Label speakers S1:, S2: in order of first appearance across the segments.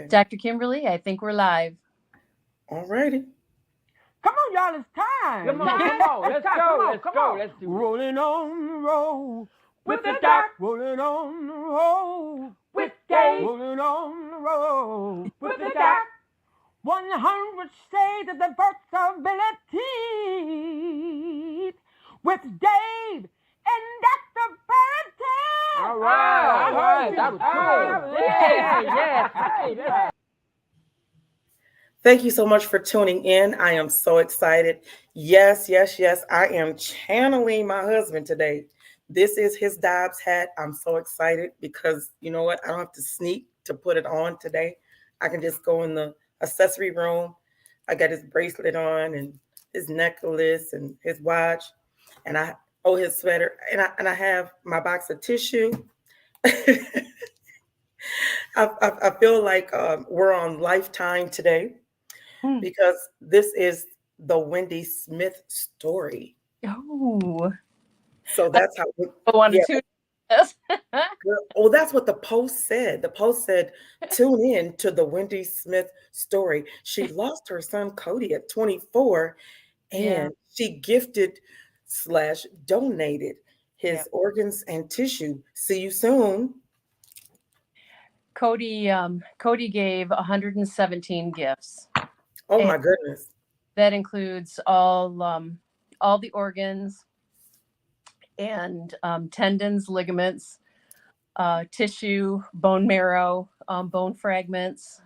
S1: Dr. Kimberly, I think we're live.
S2: All righty.
S3: Come on, y'all, it's time.
S4: Come on, let's go. Let's do it.
S3: Rolling on the road
S4: With the doc,
S3: rolling on the road
S4: with Dave,
S3: rolling on the road.
S4: with the doc.
S3: 100 shades of diversibility with Dave and Dr. Burton.
S4: All right. That was cool. Yeah.
S2: Thank you so much for tuning in. I am so excited. Yes. I am channeling my husband today. This is his Dobbs hat. I'm so excited because you know what? I don't have to sneak to put it on today. I can just go in the accessory room. I got his bracelet on and his necklace and his watch, and his sweater, and I have my box of tissue. I feel like we're on Lifetime today because this is the Wendy Smith story.
S1: Oh,
S2: so that's how.
S1: I wanted to.
S2: Oh, that's what the post said. The post said, tune in to the Wendy Smith story. She lost her son Cody at 24, and she gifted / donated his organs and tissue. See you soon.
S1: Cody gave 117 gifts.
S2: Oh my goodness.
S1: That includes all the organs and tendons, ligaments, tissue, bone marrow, bone fragments.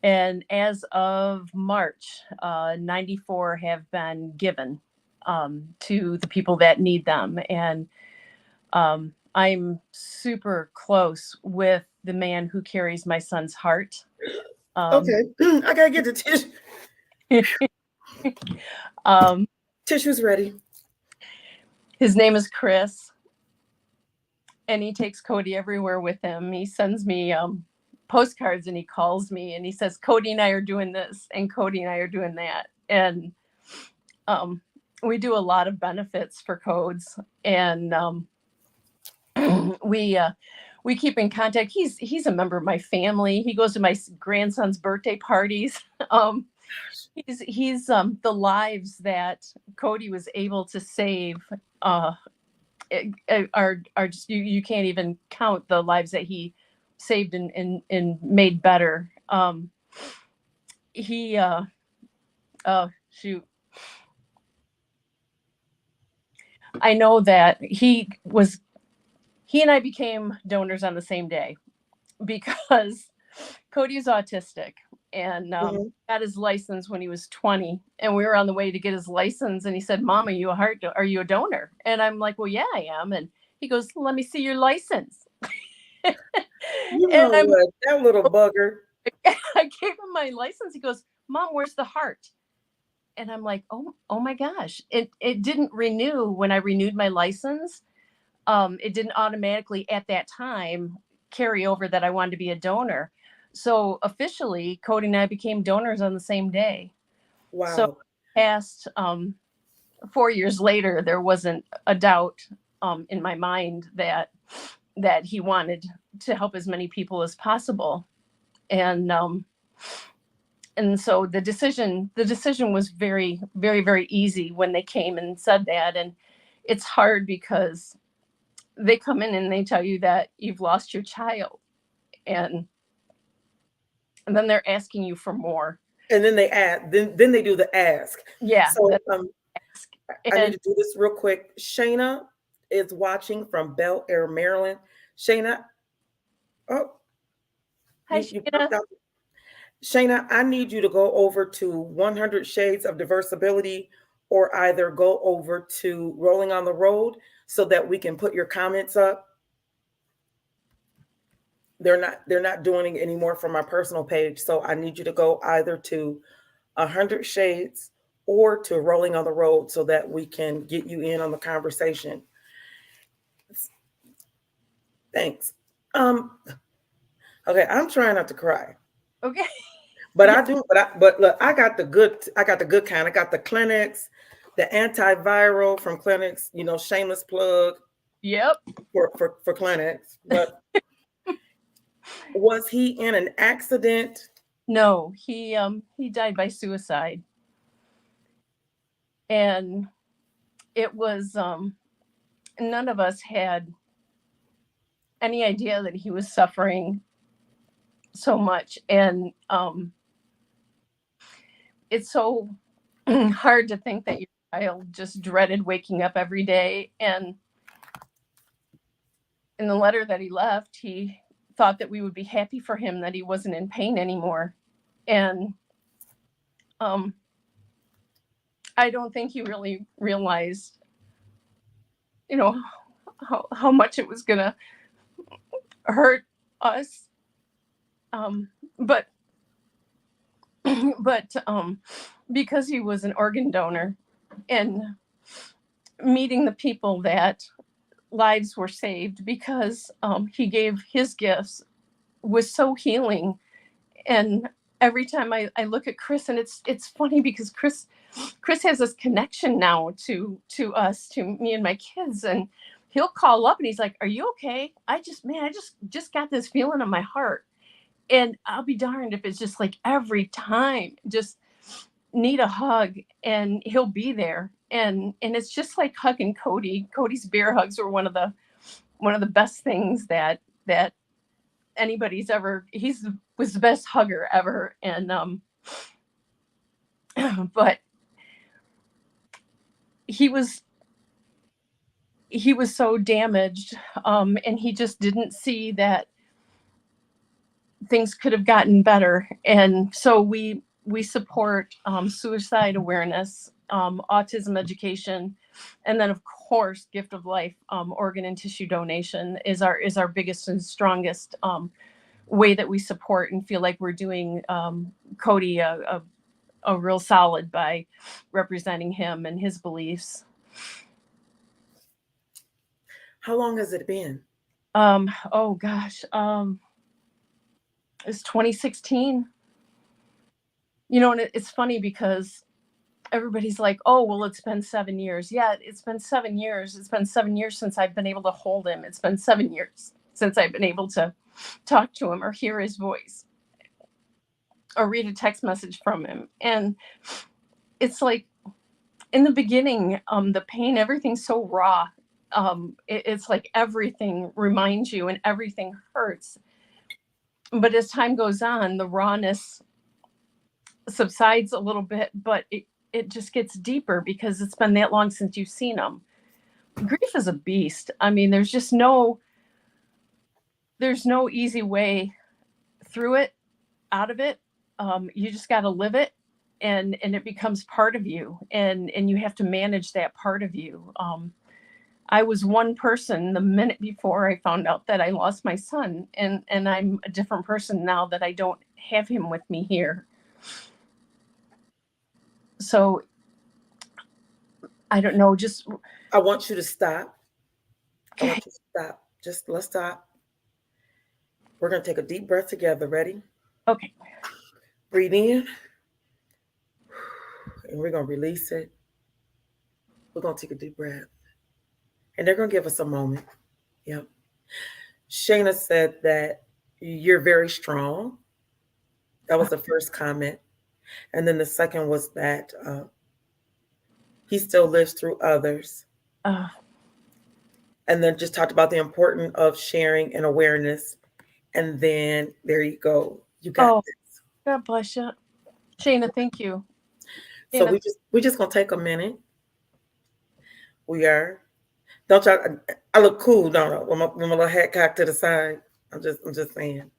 S1: And as of March, 94 have been given to the people that need them. And I'm super close with the man who carries my son's heart.
S2: Okay, I gotta get the tissue. Tissue's ready.
S1: His name is Chris, and he takes Cody everywhere with him. He sends me postcards, and he calls me, and he says, Cody and I are doing this, and Cody and I are doing that. And we do a lot of benefits for Codes, and we keep in contact. He's a member of my family. He goes to my grandson's birthday parties. He's the lives that Cody was able to save are just you can't even count the lives that he saved and made better. I know that he and I became donors on the same day because Cody is autistic and got his license when he was 20, and we were on the way to get his license, and he said, Mom, are you a donor? And I'm like, well, yeah, I am. And he goes, let me see your license.
S2: You know what? That little bugger.
S1: I gave him my license. He goes, Mom, where's the heart? And I'm like, oh my gosh. It didn't renew when I renewed my license. It didn't automatically at that time carry over that I wanted to be a donor. So officially, Cody and I became donors on the same day.
S2: Wow.
S1: So past 4 years later, there wasn't a doubt in my mind that he wanted to help as many people as possible. And so the decision was very, very, very easy when they came and said that. And it's hard because they come in and they tell you that you've lost your child, and then they're asking you for more.
S2: And then they add, then they do the ask.
S1: Yeah.
S2: So I need to do this real quick. Shayna is watching from Bel Air, Maryland. Shayna,
S1: hi, Shayna.
S2: Shayna, I need you to go over to 100 Shades of Diversibility, or either go over to Rolling on the Road so that we can put your comments up. They're not doing it anymore from my personal page. So I need you to go either to 100 Shades or to Rolling on the Road so that we can get you in on the conversation. Thanks. Okay, I'm trying not to cry.
S1: Okay.
S2: But I do, but look, I got the good kind. I got the Clinics, the antiviral from Clinics, shameless plug.
S1: Yep.
S2: For Clinics. But Was he in an accident?
S1: No, he died by suicide. And it was none of us had any idea that he was suffering so much. And it's so hard to think that your child just dreaded waking up every day. And in the letter that he left, he thought that we would be happy for him that he wasn't in pain anymore. And I don't think he really realized, you know, how much it was gonna hurt us. But because he was an organ donor and meeting the people that lives were saved because he gave his gifts was so healing. And every time I look at Chris, and it's funny because Chris has this connection now to us, to me and my kids, and he'll call up and he's like, "Are you okay? I just got this feeling in my heart." And I'll be darned if it's just like every time just need a hug, and he'll be there. And it's just like hugging Cody. Cody's bear hugs were one of the best things that anybody's ever. Was the best hugger ever. And but he was so damaged, and he just didn't see that things could have gotten better. And so we support suicide awareness, autism education, and then of course gift of life. Organ and tissue donation is our biggest and strongest way that we support and feel like we're doing Cody a real solid by representing him and his beliefs.
S2: How long has it been?
S1: Oh gosh, it's 2016. And it's funny because everybody's like, "Oh, well, it's been 7 years." Yeah, it's been 7 years. It's been 7 years since I've been able to hold him. It's been 7 years since I've been able to talk to him or hear his voice or read a text message from him. And it's like in the beginning, the pain, everything's so raw. It's like everything reminds you and everything hurts. But as time goes on, the rawness subsides a little bit, but it just gets deeper because it's been that long since you've seen them. Grief is a beast. I mean, there's no easy way through it, out of it. You just got to live it, and it becomes part of you, and you have to manage that part of you. I was one person the minute before I found out that I lost my son, and I'm a different person now that I don't have him with me here. So I don't know, just
S2: I want you to stop. I
S1: okay.
S2: want you to stop. Just let's stop. We're going to take a deep breath together. Ready?
S1: Okay.
S2: Breathe in. And we're going to release it. We're going to take a deep breath. And they're going to give us a moment. Yep. Shayna said that you're very strong. That was the first comment. And then the second was that he still lives through others. And then just talked about the importance of sharing and awareness. And then there you go. You got this.
S1: God bless you. Shayna, thank you.
S2: So we just gonna take a minute. We are. Don't y'all? I look cool, don't I? With my little hat cocked to the side. I'm just saying.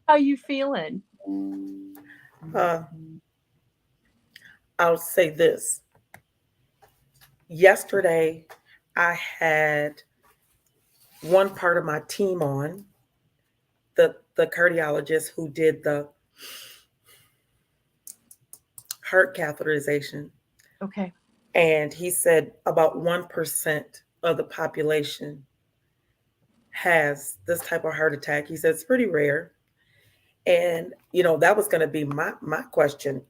S1: How you feeling?
S2: I'll say this. Yesterday, I had one part of my team on, the cardiologist who did the heart catheterization.
S1: Okay.
S2: And he said about 1% of the population has this type of heart attack. He said it's pretty rare. And, that was going to be my question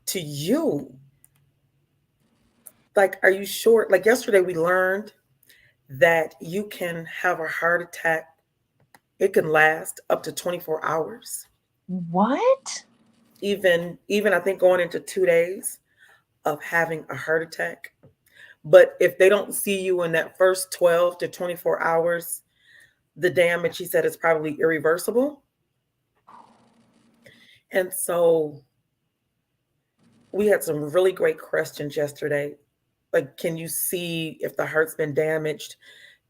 S2: to you. Like, are you sure? Like yesterday we learned that you can have a heart attack it can last up to 24 hours.
S1: What?
S2: Even I think going into 2 days of having a heart attack. But if they don't see you in that first 12 to 24 hours, the damage, he said, is probably irreversible. And so we had some really great questions yesterday. Like, can you see if the heart's been damaged?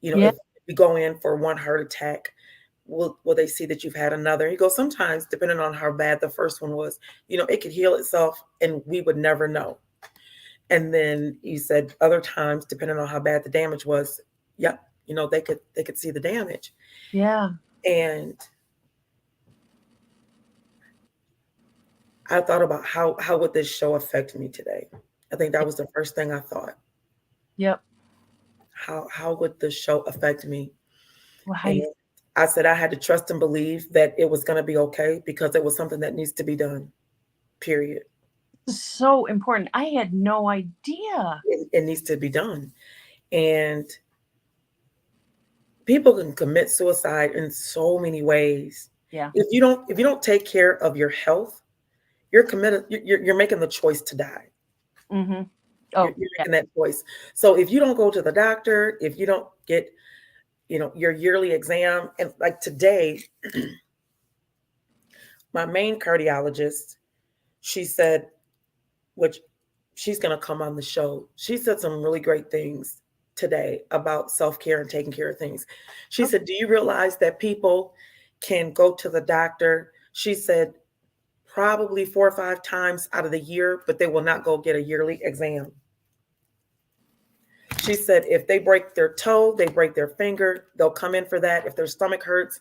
S1: Yeah.
S2: If you go in for one heart attack, will they see that you've had another? He goes, sometimes, depending on how bad the first one was, it could heal itself and we would never know. And then he said other times, depending on how bad the damage was, yep, they could see the damage.
S1: Yeah.
S2: And I thought about how would this show affect me today? I think that was the first thing I thought.
S1: Yep.
S2: How would the show affect me?
S1: Well,
S2: And I said I had to trust and believe that it was going to be okay because it was something that needs to be done. Period.
S1: So important. I had no idea.
S2: It needs to be done. And people can commit suicide in so many ways.
S1: Yeah.
S2: If you don't take care of your health, you're committed. You're making the choice to die.
S1: Mm-hmm. Oh,
S2: you're making that choice. So if you don't go to the doctor, if you don't get, your yearly exam, and like today, my main cardiologist, she said, which she's going to come on the show. She said some really great things today about self-care and taking care of things. She said, do you realize that people can go to the doctor? She said, probably 4 or 5 times out of the year, but they will not go get a yearly exam. She said, if they break their toe, they break their finger, they'll come in for that. If their stomach hurts.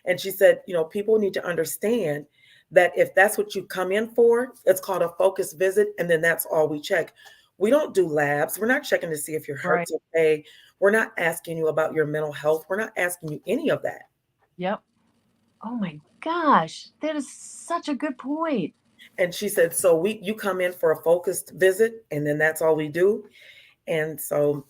S2: And she said, people need to understand that if that's what you come in for, it's called a focused visit. And then that's all we check. We don't do labs. We're not checking to see if your heart's okay. We're not asking you about your mental health. We're not asking you any of that.
S1: Yep. Oh my gosh, that is such a good point.
S2: And she said, so you come in for a focused visit, and then that's all we do. And so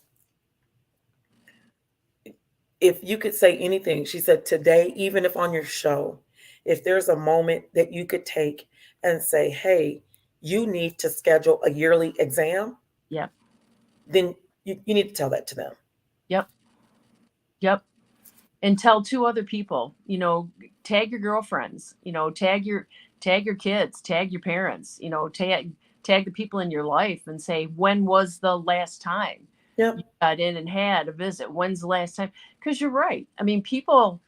S2: if you could say anything, she said, today, even if on your show, if there's a moment that you could take and say, hey, you need to schedule a yearly exam.
S1: Yep.
S2: Then you need to tell that to them.
S1: Yep. And tell 2 other people, tag your girlfriends, tag your kids, tag your parents, tag the people in your life and say, when was the last time
S2: Yep.
S1: you got in and had a visit? When's the last time? Because you're right. I mean, people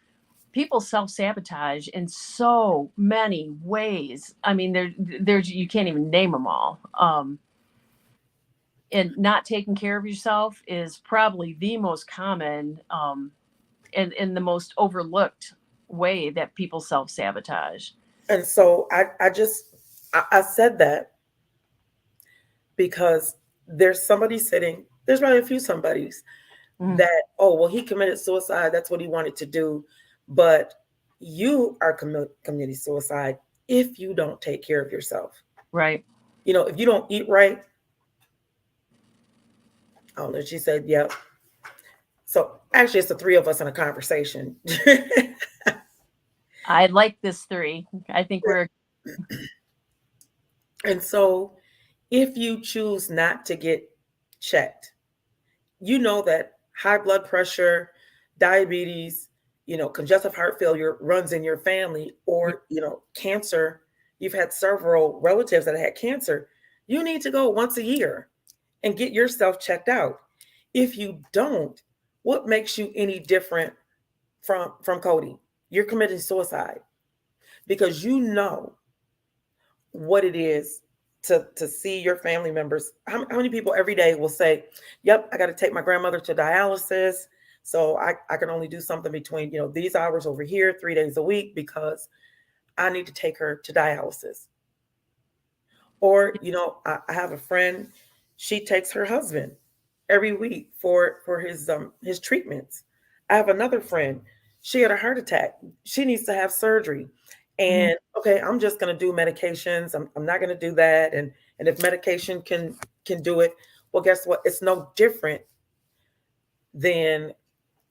S1: self-sabotage in so many ways. I mean, there's you can't even name them all. And not taking care of yourself is probably the most common and the most overlooked way that people self-sabotage.
S2: And so I said that because there's probably a few somebodies that, oh, well, he committed suicide. That's what he wanted to do. But you are committing suicide if you don't take care of yourself.
S1: Right.
S2: If you don't eat right. Oh, no, she said, yep. So actually, it's the 3 of us in a conversation.
S1: I like this 3. I think we're.
S2: And so if you choose not to get checked, that high blood pressure, diabetes, congestive heart failure runs in your family, or, cancer. You've had several relatives that had cancer. You need to go once a year and get yourself checked out. If you don't, what makes you any different from Cody? You're committing suicide because you know what it is to see your family members. How many people every day will say, yep, I got to take my grandmother to dialysis. So I can only do something between, these hours over here, 3 days a week, because I need to take her to dialysis. Or, I have a friend, she takes her husband every week for his treatments. I have another friend, she had a heart attack. She needs to have surgery. And okay, I'm just going to do medications. I'm not going to do that. And if medication can do it, well, guess what? It's no different than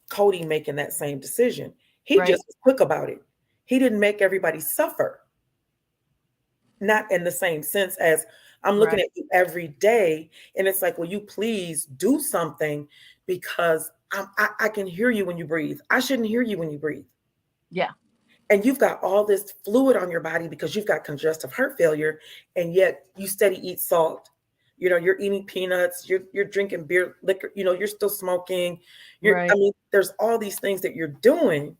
S2: Cody making that same decision. He
S1: Right.
S2: just was quick about it. He didn't make everybody suffer. Not in the same sense as I'm looking
S1: Right.
S2: at you every day, and it's like, will you please do something because I can hear you when you breathe. I shouldn't hear you when you breathe.
S1: Yeah.
S2: And you've got all this fluid on your body because you've got congestive heart failure, and yet you steady eat salt. You're eating peanuts, you're drinking beer, liquor, you're still smoking. I
S1: Right.
S2: mean, there's all these things that you're doing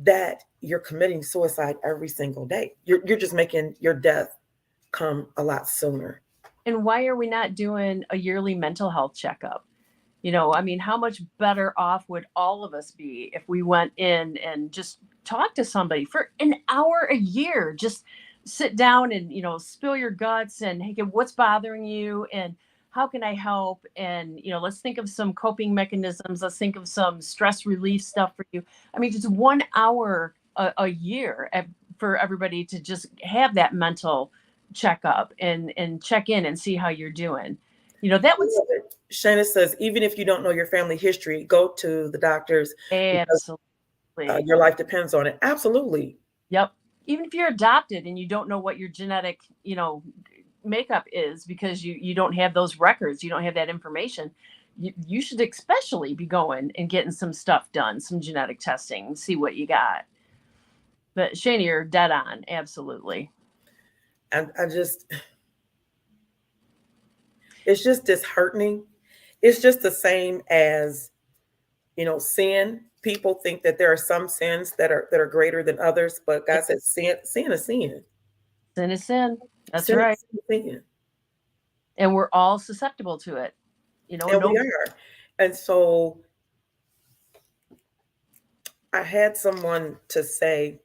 S2: that you're committing suicide every single day. You're just making your death come a lot sooner.
S1: And why are we not doing a yearly mental health checkup? I mean, how much better off would all of us be if we went in and just talked to somebody for an hour a year? Just sit down and, spill your guts and, hey, what's bothering you and how can I help? And, let's think of some coping mechanisms. Let's think of some stress relief stuff for you. I mean, just 1 hour a year for everybody to just have that mental checkup and check in and see how you're doing. That would
S2: Shana says, even if you don't know your family history, go to the doctors because
S1: absolutely.
S2: your life depends on it. Absolutely.
S1: Yep. Even if you're adopted and you don't know what your genetic, makeup is because you don't have those records, you don't have that information, you should especially be going and getting some stuff done, some genetic testing, see what you got. But Shani, you're dead on. Absolutely.
S2: And it's just disheartening. It's just the same as, sin. People think that there are some sins that are greater than others, but God says sin is sin.
S1: Sin is sin. That's
S2: Sin
S1: right.
S2: is sin.
S1: And we're all susceptible to it.
S2: And we are. And so I had someone to say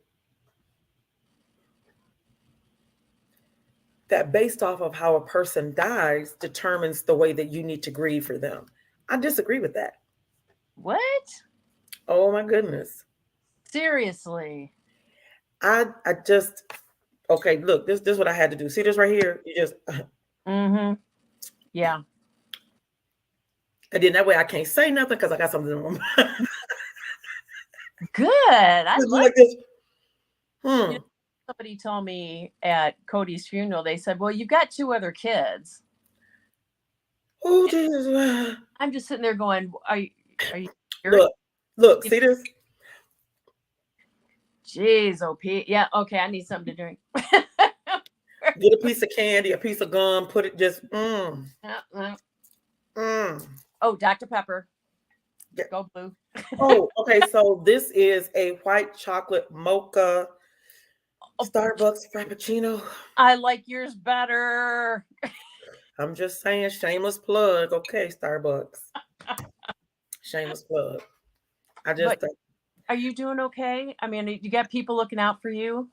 S2: that based off of how a person dies determines the way that you need to grieve for them. I disagree with that.
S1: What?
S2: Oh my goodness.
S1: Seriously.
S2: I just okay, look, this is what I had to do. See this right here? You just
S1: Mm-hmm. Yeah.
S2: and then that way I can't say nothing because I got something in my mind.
S1: Good. I
S2: Just
S1: like
S2: like this.
S1: somebody told me at Cody's funeral, they said, well, you've got 2 other kids.
S2: Oh Jesus.
S1: I'm just sitting there going, are you
S2: Look, see this?
S1: Jeez, OP. Yeah, okay, I need something to drink.
S2: Get a piece of candy, a piece of gum, put it just
S1: Oh, Dr. Pepper.
S2: Yeah.
S1: Go blue.
S2: Oh, okay. So this is a white chocolate mocha Starbucks Frappuccino.
S1: I like yours better.
S2: I'm just saying, shameless plug. Okay, Starbucks. Shameless plug.
S1: But are you doing okay? I mean, you got people looking out for you?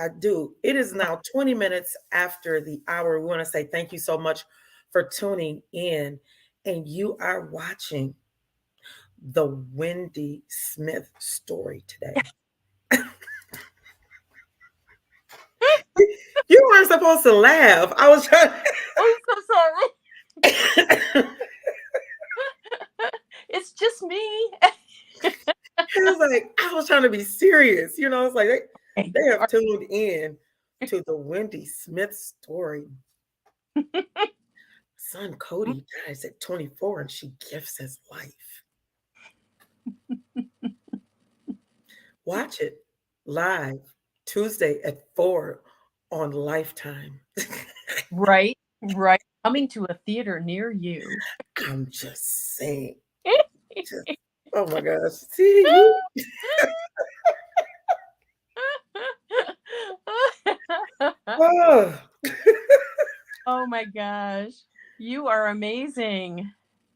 S2: I do. It is now 20 minutes after the hour. We want to say thank you so much for tuning in. And you are watching the Wendy Smith story today. You weren't supposed to laugh. I was trying.
S1: I'm so sorry. It's just me.
S2: It was like I was trying to be serious. It's like they have tuned in to the Wendy Smith story. Son Cody dies at 24 and she gives his life. Watch it live Tuesday at 4 on Lifetime.
S1: Right. Coming to a theater near you.
S2: I'm just saying. Oh my gosh. See you. Oh.
S1: Oh my gosh. You are amazing.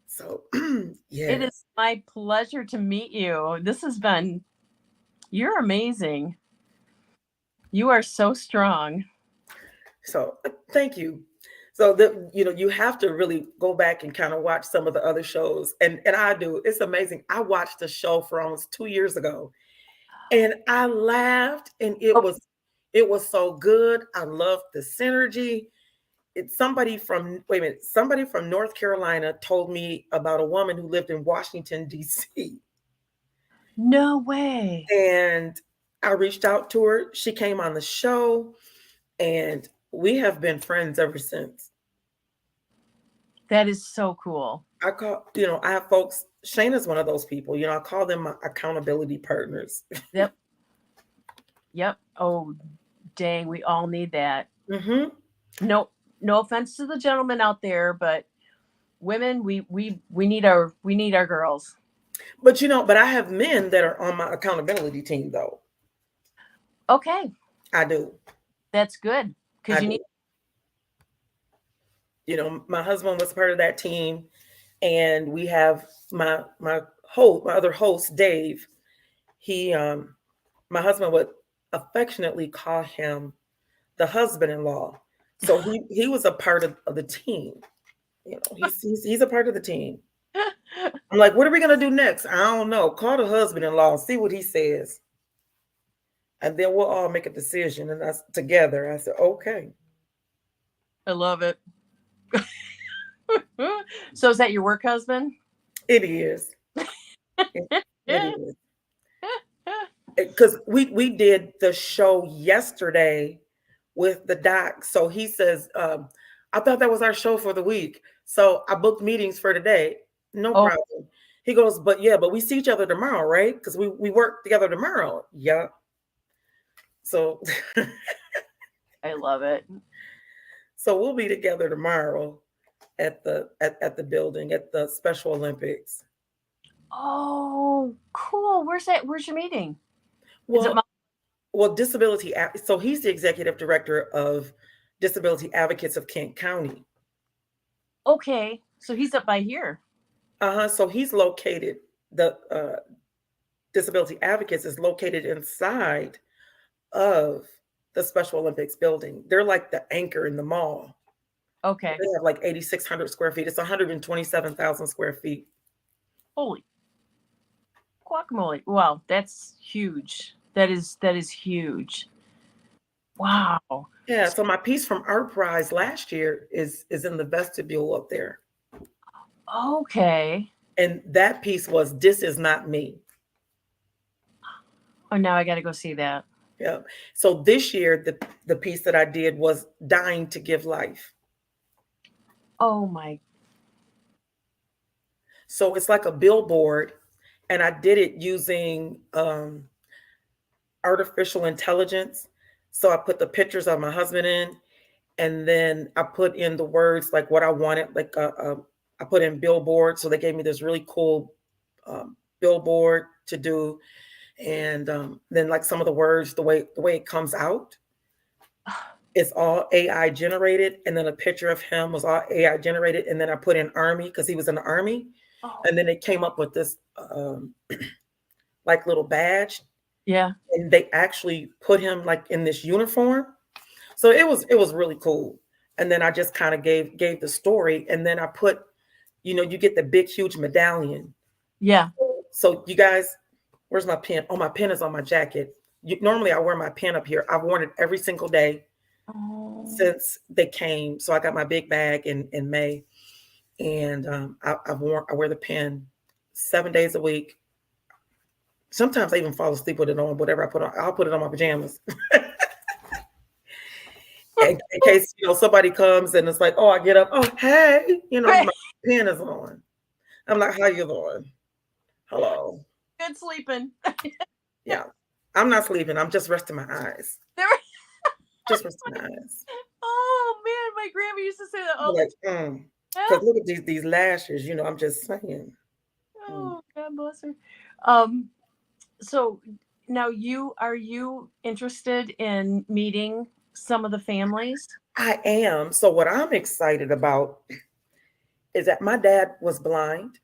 S2: So, yeah.
S1: It is my pleasure to meet you. You're amazing. You are so strong.
S2: So, thank you. So you have to really go back and kind of watch some of the other shows. And I do. It's amazing. I watched the show for almost 2 years ago and I laughed and it was so good. I loved the synergy. Somebody from North Carolina told me about a woman who lived in Washington, D.C.
S1: No way.
S2: And I reached out to her. She came on the show, and we have been friends ever since.
S1: That is so cool.
S2: I call, I have folks, Shayna's one of those people, I call them my accountability partners.
S1: Yep. Yep. Oh, dang, we all need that.
S2: Hmm.
S1: No, no offense to the gentlemen out there, but women, we need our girls.
S2: But I have men that are on my accountability team, though.
S1: Okay,
S2: I do.
S1: that's good
S2: I
S1: because you
S2: do.
S1: need.
S2: My husband was part of that team, and we have my other host, Dave. He My husband would affectionately call him the husband-in-law. So he was a part of the team. He's a part of the team. I'm like, what are we gonna do next? I don't know. Call the husband-in-law and see what he says, and then we'll all make a decision. And that's together. I said, okay.
S1: I love it. So is that your work husband?
S2: It is. It is. Because we did the show yesterday with the doc. So he says, I thought that was our show for the week. So I booked meetings for today. No
S1: Oh,
S2: problem. He goes, but we see each other tomorrow, right? Because we work together tomorrow. Yeah. So
S1: I love it.
S2: so we'll be together tomorrow at the building at the Special Olympics.
S1: Oh, cool. Where's that? Where's your meeting? Is it
S2: Well, so he's the executive director of Disability Advocates of Kent County.
S1: okay? So he's up by here.
S2: So he's located, the Disability Advocates is located inside of the Special Olympics building. They're like the anchor in the mall.
S1: Okay.
S2: They have like 8,600 square feet. It's 127,000 square feet.
S1: Holy guacamole! Wow, that's huge. That is huge. Wow.
S2: Yeah. So my piece from Art Prize last year is in the vestibule up there.
S1: Okay.
S2: And that piece was "This Is Not Me."
S1: Oh, now I got to go see that.
S2: Yeah. So this year, the piece that I did was "Dying to Give Life."
S1: Oh my.
S2: So it's like a billboard, and I did it using artificial intelligence. So I put the pictures of my husband in, and then I put in the words like what I wanted. Like I put in billboard, so they gave me this really cool billboard to do, and then like some of the words, the way it comes out, it's all AI generated, and then a picture of him was all AI generated, and then I put in Army because he was in the Army, and then it came up with this like little badge.
S1: Yeah.
S2: And they actually put him like in this uniform. So it was really cool. And then I just kind of gave the story, and then I put, you get the big huge medallion.
S1: Yeah.
S2: So you guys, where's my pen? Oh, my pen is on my jacket. Normally I wear my pen up here. I've worn it every single day since they came. So I got my big bag in May, and I wear the pen 7 days a week. Sometimes I even fall asleep with it on. Whatever I put on, I'll put it on my pajamas. in case somebody comes and it's like, oh, I get up, oh hey, my pen is on. I'm like, how you doing? Hello.
S1: Good sleeping.
S2: Yeah, I'm not sleeping. I'm just resting my eyes. Just resting my eyes.
S1: Oh man, my grandma used to say that all
S2: the time. Because look at these lashes. I'm just saying.
S1: Oh, God bless her. So now are you interested in meeting some of the families?
S2: I am. So what I'm excited about is that my dad was blind.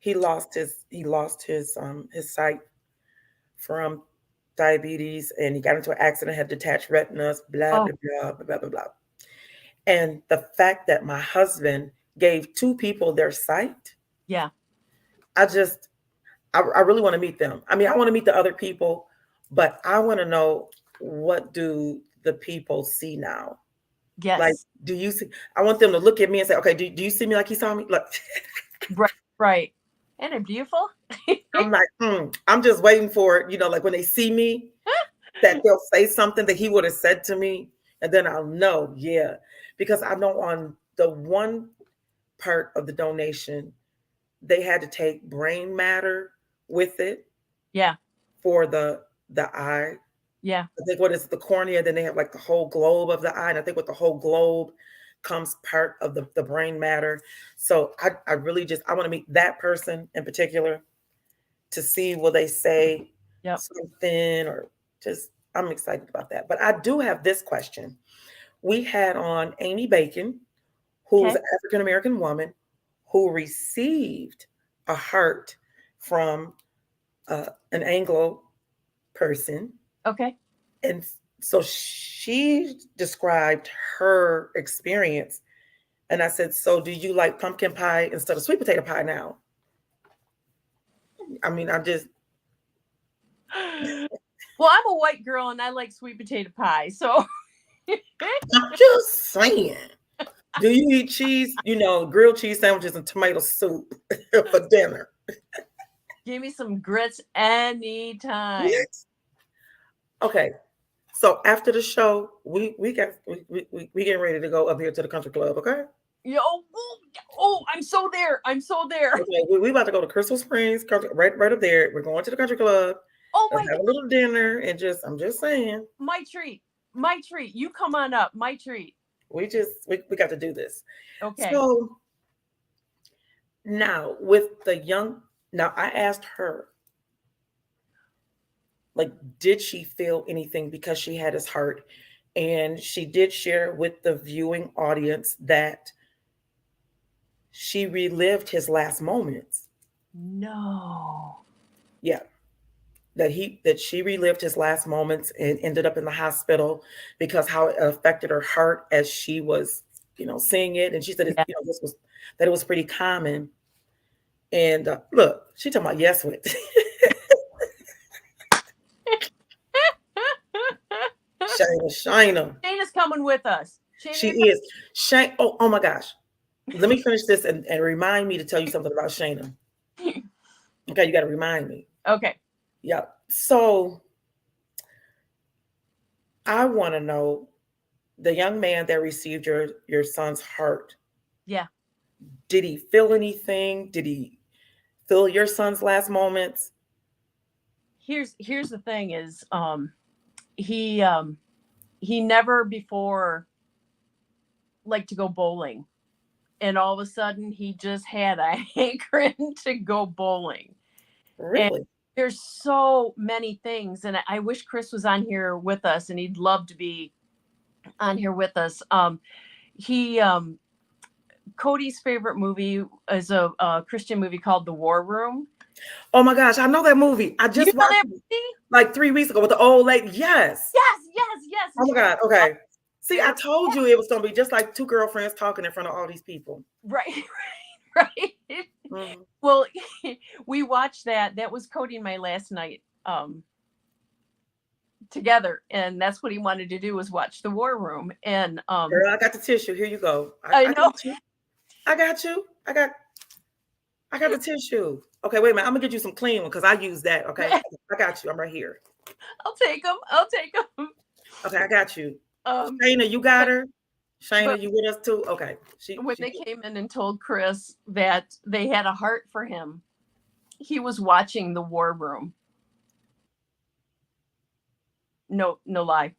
S2: He lost his sight from diabetes, and he got into an accident, had detached retinas, blah, blah, blah, blah, blah, blah. And the fact that my husband gave 2 people their sight.
S1: Yeah.
S2: I really want to meet them. I mean, I want to meet the other people, but I want to know, what do the people see now?
S1: Yes.
S2: Like, do you see? I want them to look at me and say, okay, do you see me like he saw me? Like,
S1: right. Ain't it beautiful?
S2: I'm like, I'm just waiting for it, like when they see me, that they'll say something that he would have said to me, and then I'll know, yeah. Because I know on the one part of the donation, they had to take brain matter with it
S1: Yeah.
S2: for the eye.
S1: Yeah.
S2: I think what is the cornea, then they have like the whole globe of the eye. And I think with the whole globe comes part of the brain matter. So I really I want to meet that person in particular to see will they say
S1: Yep.
S2: something or just I'm excited about that. But I do have this question. We had on Amy Bacon, who's
S1: Okay.
S2: an African American woman who received a heart from an Anglo person.
S1: Okay.
S2: And so she described her experience. And I said, so do you like pumpkin pie instead of sweet potato pie now? I mean, I'm just.
S1: Well, I'm a white girl and I like sweet potato pie. So
S2: I'm just saying. Do you eat cheese? Grilled cheese sandwiches and tomato soup for dinner.
S1: give me some grits anytime.
S2: Yes. Okay. So after the show, we getting ready to go up here to the country club, okay?
S1: I'm so there.
S2: Okay, we about to go to Crystal Springs, right up there. We're going to the country club.
S1: Oh
S2: Let's
S1: my
S2: have a little dinner and I'm just saying.
S1: My treat. You come on up. My treat.
S2: We got to do this.
S1: Okay.
S2: So now with now I asked her, like, did she feel anything because she had his heart? And she did share with the viewing audience that she relived his last moments.
S1: No.
S2: Yeah. That she relived his last moments and ended up in the hospital because how it affected her heart as she was, seeing it. And she said,
S1: Yeah.
S2: That it was pretty common. And look, she talking about yes with. Shayna.
S1: Shayna's coming with us.
S2: She is. Shane. Oh my gosh. Let me finish this and remind me to tell you something about Shayna. Okay, you got to remind me.
S1: Okay.
S2: Yeah. So I want to know the young man that received your son's heart.
S1: Yeah.
S2: Did he feel anything? Did he feel your son's last moments?
S1: Here's the thing is he never before liked to go bowling. And all of a sudden he just had a hankering to go bowling.
S2: Really?
S1: And there's so many things. And I wish Chris was on here with us, and he'd love to be on here with us. Cody's favorite movie is a Christian movie called The War Room.
S2: Oh my gosh, I know that movie. I just watched it like 3 weeks ago with the old lady. Yes.
S1: Oh
S2: my God. Okay. See, I told you it was going to be just like two girlfriends talking in front of all these people.
S1: Right.
S2: Mm-hmm.
S1: Well, we watched that. That was Cody and my last night together. And that's what he wanted to do, was watch The War Room. And
S2: girl, I got the tissue. Here you go.
S1: I know.
S2: I got you. I got the tissue. Okay, wait a minute. I'm going to get you some clean one because I use that. Okay. I got you. I'm right here.
S1: I'll take them.
S2: Okay, I got you. Shayna, you got her? Shayna, you with us too? Okay.
S1: When they came in and told Chris that they had a heart for him, he was watching The War Room. No lie.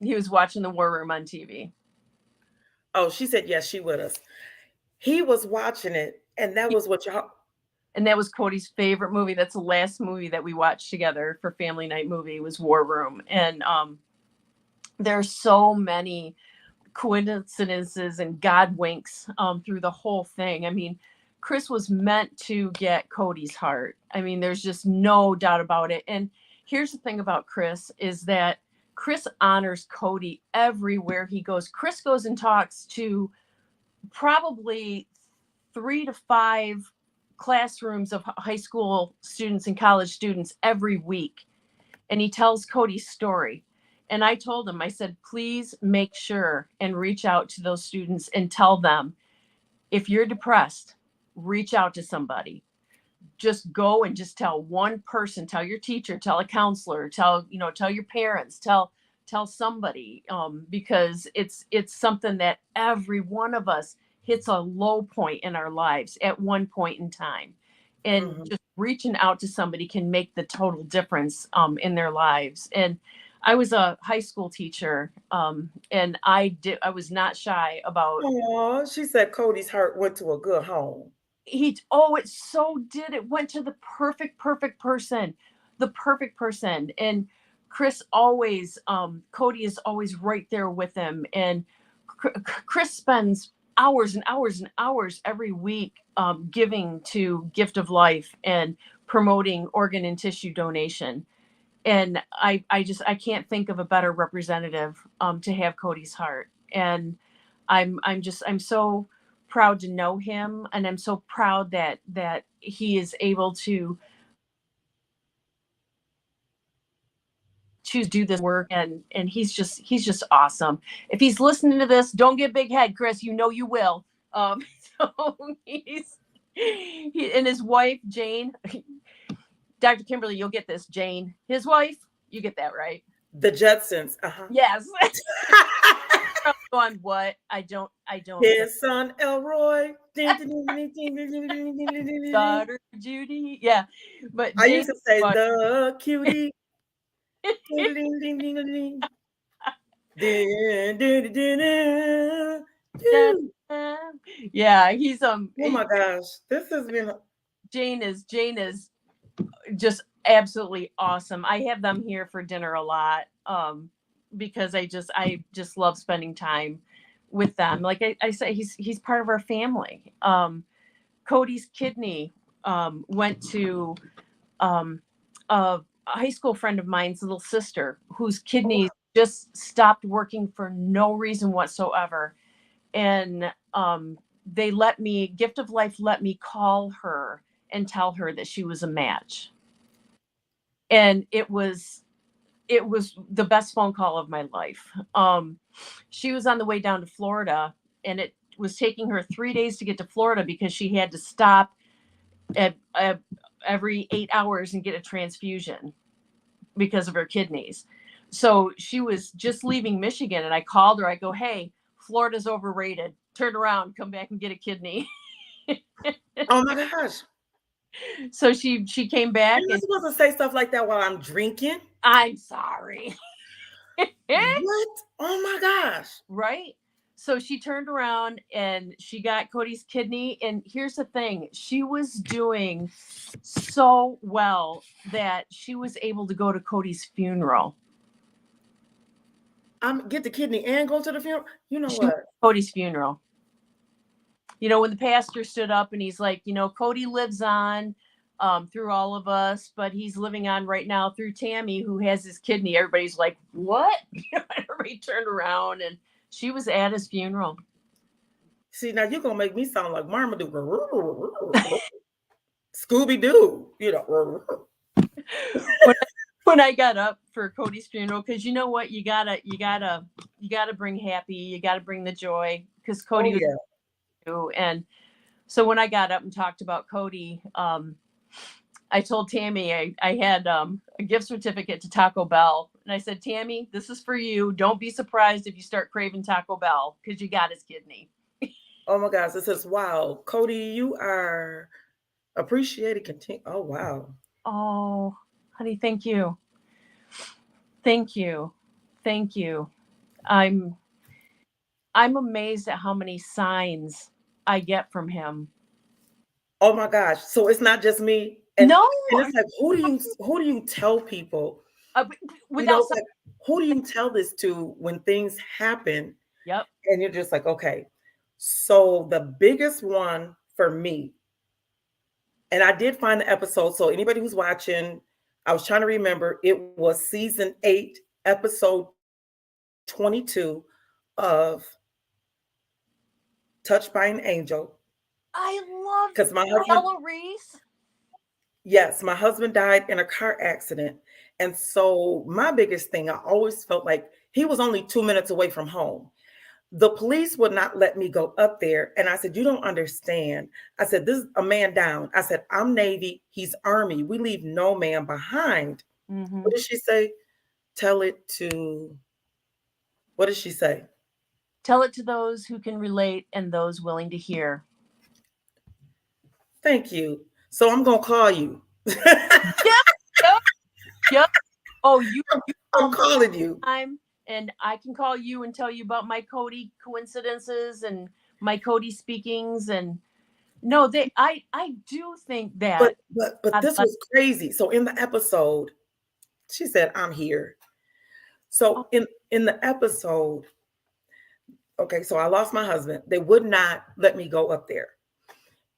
S1: He was watching The War Room on TV.
S2: Oh, she said yes, she with us. He was watching it, and that was what y'all.
S1: And that was Cody's favorite movie. That's the last movie that we watched together for family night movie, was War Room. And there's so many coincidences and God winks through the whole thing. I mean, Chris was meant to get Cody's heart. I mean, there's just no doubt about it. And here's the thing about Chris is that Chris honors Cody everywhere he goes. Chris goes and talks to probably 3 to 5 classrooms of high school students and college students every week. And he tells Cody's story. And I told him, I said, please make sure and reach out to those students and tell them, if you're depressed, reach out to somebody. Just go and just tell one person, tell your teacher, tell a counselor, tell your parents, tell somebody, because it's something that every one of us hits a low point in our lives at one point in time. And just reaching out to somebody can make the total difference in their lives. And I was a high school teacher, and I was not shy about.
S2: Oh, she said Cody's heart went to a good home.
S1: It so did. It went to the perfect person, and Chris always, Cody is always right there with him. And Chris spends hours and hours and hours every week giving to Gift of Life and promoting organ and tissue donation. And I can't think of a better representative to have Cody's heart. And I'm so proud to know him, and I'm so proud that he is able to do this work. And he's just awesome. If he's listening to this, don't get big head, Chris. You will. So he and his wife Jane, Dr. Kimberly, you'll get this. Jane, his wife, you get that right.
S2: The Jetsons.
S1: Yes. On what? I don't.
S2: His son Elroy.
S1: Daughter Judy. Yeah. But
S2: I used to say the cutie.
S1: Yeah, he's
S2: oh my gosh, this has been.
S1: Jane is just absolutely awesome. I have them here for dinner a lot, because I just love spending time with them. Like I say, he's part of our family. Cody's kidney went to a high school friend of mine's little sister, whose kidneys just stopped working for no reason whatsoever. And Gift of Life let me call her and tell her that she was a match. And it was the best phone call of my life. She was on the way down to Florida, and it was taking her 3 days to get to Florida because she had to stop at every 8 hours and get a transfusion because of her kidneys. So she was just leaving Michigan, and I called her. I go, "Hey, Florida's overrated. Turn around, come back and get a kidney."
S2: Oh my gosh.
S1: So she came back.
S2: You're not supposed to say stuff like that while I'm drinking.
S1: I'm sorry.
S2: What? Oh my gosh.
S1: Right? So she turned around and she got Cody's kidney. And here's the thing. She was doing so well that she was able to go to Cody's funeral.
S2: Get the kidney and go to the funeral. You know what?
S1: Cody's funeral. When the pastor stood up and he's like, Cody lives on through all of us, but he's living on right now through Tammy, who has his kidney. Everybody's like, what? Everybody turned around, and she was at his funeral.
S2: See, now you're going to make me sound like Marmaduke. Scooby-Doo,
S1: When I got up for Cody's funeral, because you know what, you gotta bring happy, you gotta bring the joy, because Cody was too. And so when I got up and talked about Cody, I told Tammy I had a gift certificate to Taco Bell, and I said, Tammy, this is for you. Don't be surprised if you start craving Taco Bell, because you got his kidney.
S2: Oh my gosh, it says, wow, Cody, you are appreciated. Oh wow.
S1: Oh, honey, thank you. Thank you. Thank you. I'm amazed at how many signs I get from him.
S2: Oh my gosh. So it's not just me. And, and it's like, who do you tell people? Who do you tell this to when things happen?
S1: Yep.
S2: And you're just like, okay. So the biggest one for me, and I did find the episode. So anybody who's watching, I was trying to remember, it was season 8, episode 22 of Touched by an Angel.
S1: I love
S2: because my husband.
S1: Reese.
S2: Yes, my husband died in a car accident. And so my biggest thing, I always felt like he was only 2 minutes away from home. The police would not let me go up there. And I said, you don't understand. I said, this is a man down. I said, I'm Navy, he's Army. We leave no man behind.
S1: Mm-hmm.
S2: What did she say? Tell it to, what did she say?
S1: Tell it to those who can relate and those willing to hear.
S2: Thank you. So I'm going to call you.
S1: Yep. Oh, you
S2: I'm calling you.
S1: time, and I can call you and tell you about my Cody coincidences and my Cody speakings. And no, I do think that.
S2: But this was crazy. So in the episode, she said, I'm here. So in the episode, okay, so I lost my husband. They would not let me go up there.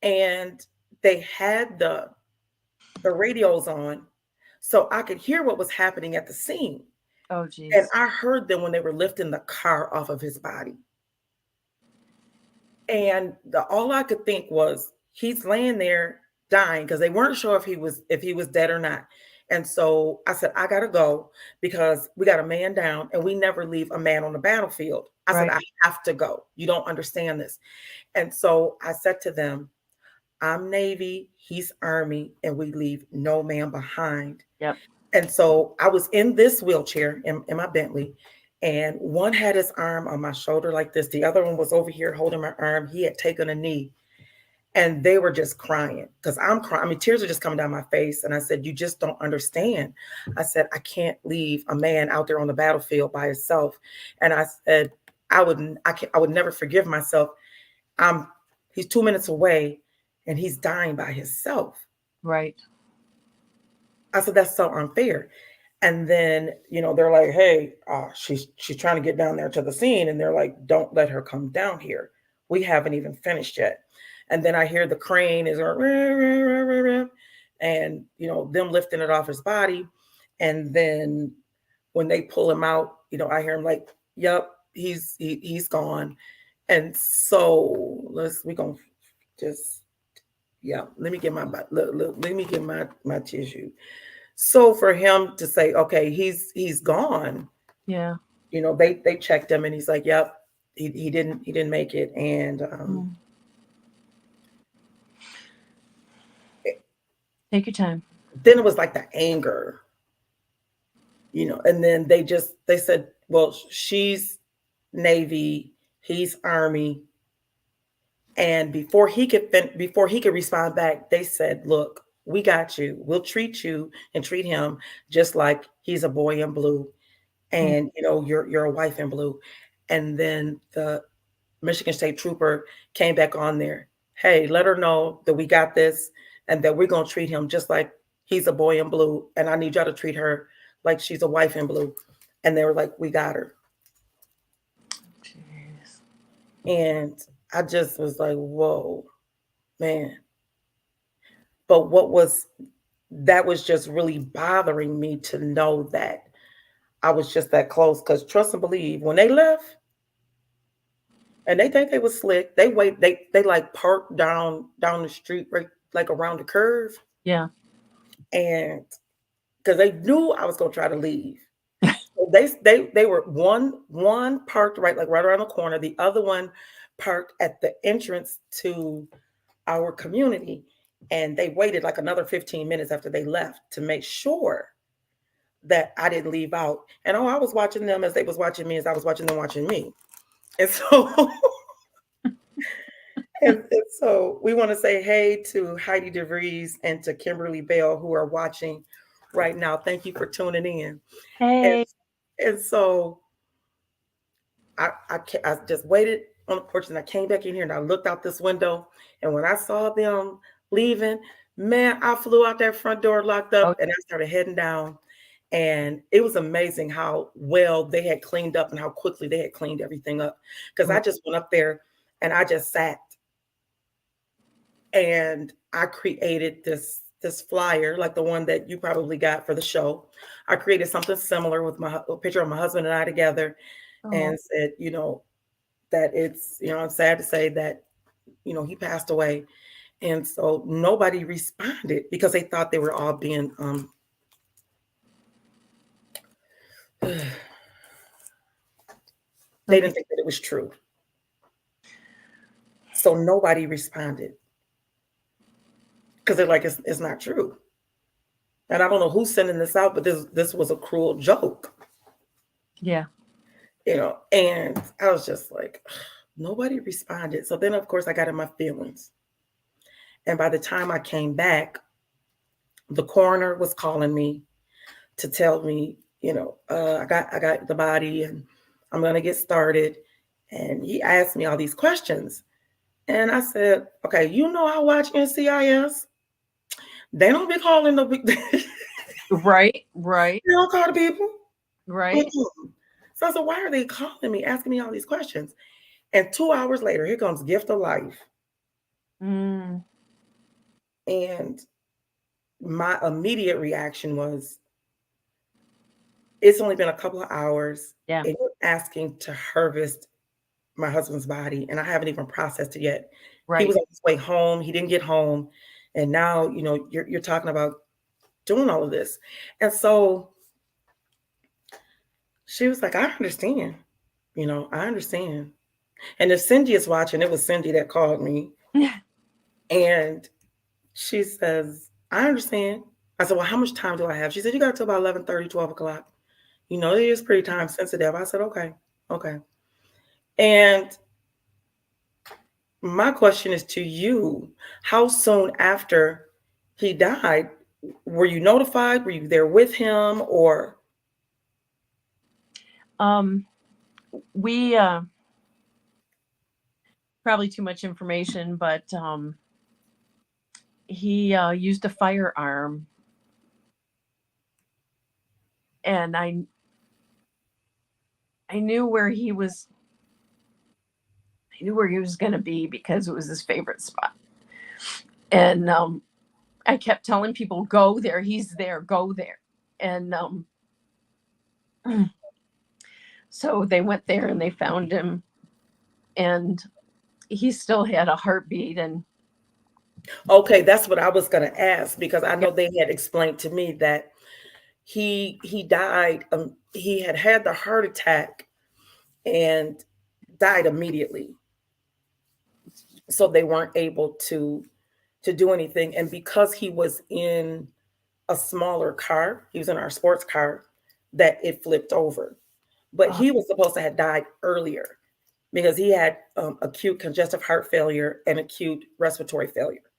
S2: And they had the radios on so I could hear what was happening at the scene.
S1: Oh, geez.
S2: And I heard them when they were lifting the car off of his body. And all I could think was he's laying there dying because they weren't sure if he was dead or not. And so I said, I gotta go because we got a man down and we never leave a man on the battlefield. I said, I have to go. You don't understand this. And so I said to them, I'm Navy, he's Army, and we leave no man behind.
S1: Yep.
S2: And so I was in this wheelchair in my Bentley, and one had his arm on my shoulder like this. The other one was over here holding my arm. He had taken a knee, and they were just crying because I'm crying. I mean, tears are just coming down my face. And I said, you just don't understand. I said, I can't leave a man out there on the battlefield by himself. And I said, I would never forgive myself. He's 2 minutes away and he's dying by himself.
S1: Right.
S2: I said, that's so unfair. And then, they're like, hey, she's trying to get down there to the scene. And they're like, don't let her come down here. We haven't even finished yet. And then I hear the crane is going, and, them lifting it off his body. And then when they pull him out, I hear him like, yep, he's gone. And so we're going to just, let me get my tissue. So for him to say, okay, he's gone.
S1: Yeah.
S2: They checked him and he's like, yep, he didn't make it. And
S1: take your time.
S2: Then it was like the anger, and then they said, well, she's Navy, he's Army. And before he could respond back, they said, look, we got you. We'll treat you and treat him just like he's a boy in blue. And, you're a wife in blue. And then the Michigan State Trooper came back on there. Hey, let her know that we got this and that we're going to treat him just like he's a boy in blue. And I need y'all to treat her like she's a wife in blue. And they were like, we got her.
S1: Jeez.
S2: And I just was like, whoa, man. But that was just really bothering me to know that I was just that close. Because trust and believe, when they left, and they think they was slick, they like parked down the street, right, like around the curve.
S1: Yeah.
S2: And because they knew I was gonna try to leave. So they were one parked right around the corner, the other one parked at the entrance to our community. And they waited like another 15 minutes after they left to make sure that I didn't leave out. And I was watching them as they was watching me, as I was watching them watching me. And so, and so we want to say hey to Heidi DeVries and to Kimberly Bell who are watching right now. Thank you for tuning in.
S1: Hey.
S2: And so I just waited on the porch and I came back in here and I looked out this window. And when I saw them leaving, man, I flew out that front door, locked up, and I started heading down. And it was amazing how well they had cleaned up and how quickly they had cleaned everything up. Because I just went up there and I just sat. And I created this flyer, like the one that you probably got for the show. I created something similar with a picture of my husband and I together, and said, that it's, I'm sad to say that, he passed away. And so nobody responded because they thought they were all being, they didn't think that it was true. So nobody responded because they're like, it's not true. And I don't know who's sending this out, but this was a cruel joke,
S1: Yeah.
S2: And I was just like, nobody responded. So then, of course, I got in my feelings. And by the time I came back, the coroner was calling me to tell me, I got the body and I'm gonna get started. And he asked me all these questions. And I said, okay, I watch NCIS. They don't be calling the
S1: Right.
S2: they don't call the people.
S1: Right.
S2: So I said, why are they calling me, asking me all these questions? And 2 hours later, here comes Gift of Life.
S1: Mm.
S2: And my immediate reaction was, it's only been a couple of hours.
S1: Yeah.
S2: And you're asking to harvest my husband's body, and I haven't even processed it yet.
S1: Right.
S2: He was on his way home. He didn't get home. And now, you're talking about doing all of this. And so she was like, I understand. I understand. And if Cindy is watching, it was Cindy that called me. And she says, I understand. I said, well, how much time do I have? She said, you got to about 11:30, 12 o'clock. It is pretty time sensitive. I said, okay. And my question is to you, how soon after he died, were you notified? Were you there with him or?
S1: We probably too much information, but he used a firearm, and I knew where he was. I knew where he was going to be because it was his favorite spot. And I kept telling people, go there. He's there. Go there. And so they went there and they found him. And he still had a heartbeat. And
S2: okay, that's what I was going to ask, because I know they had explained to me that he died. He had the heart attack and died immediately. So they weren't able to do anything. And because he was in a smaller car, he was in our sports car, that it flipped over. But he was supposed to have died earlier because he had acute congestive heart failure and acute respiratory failure.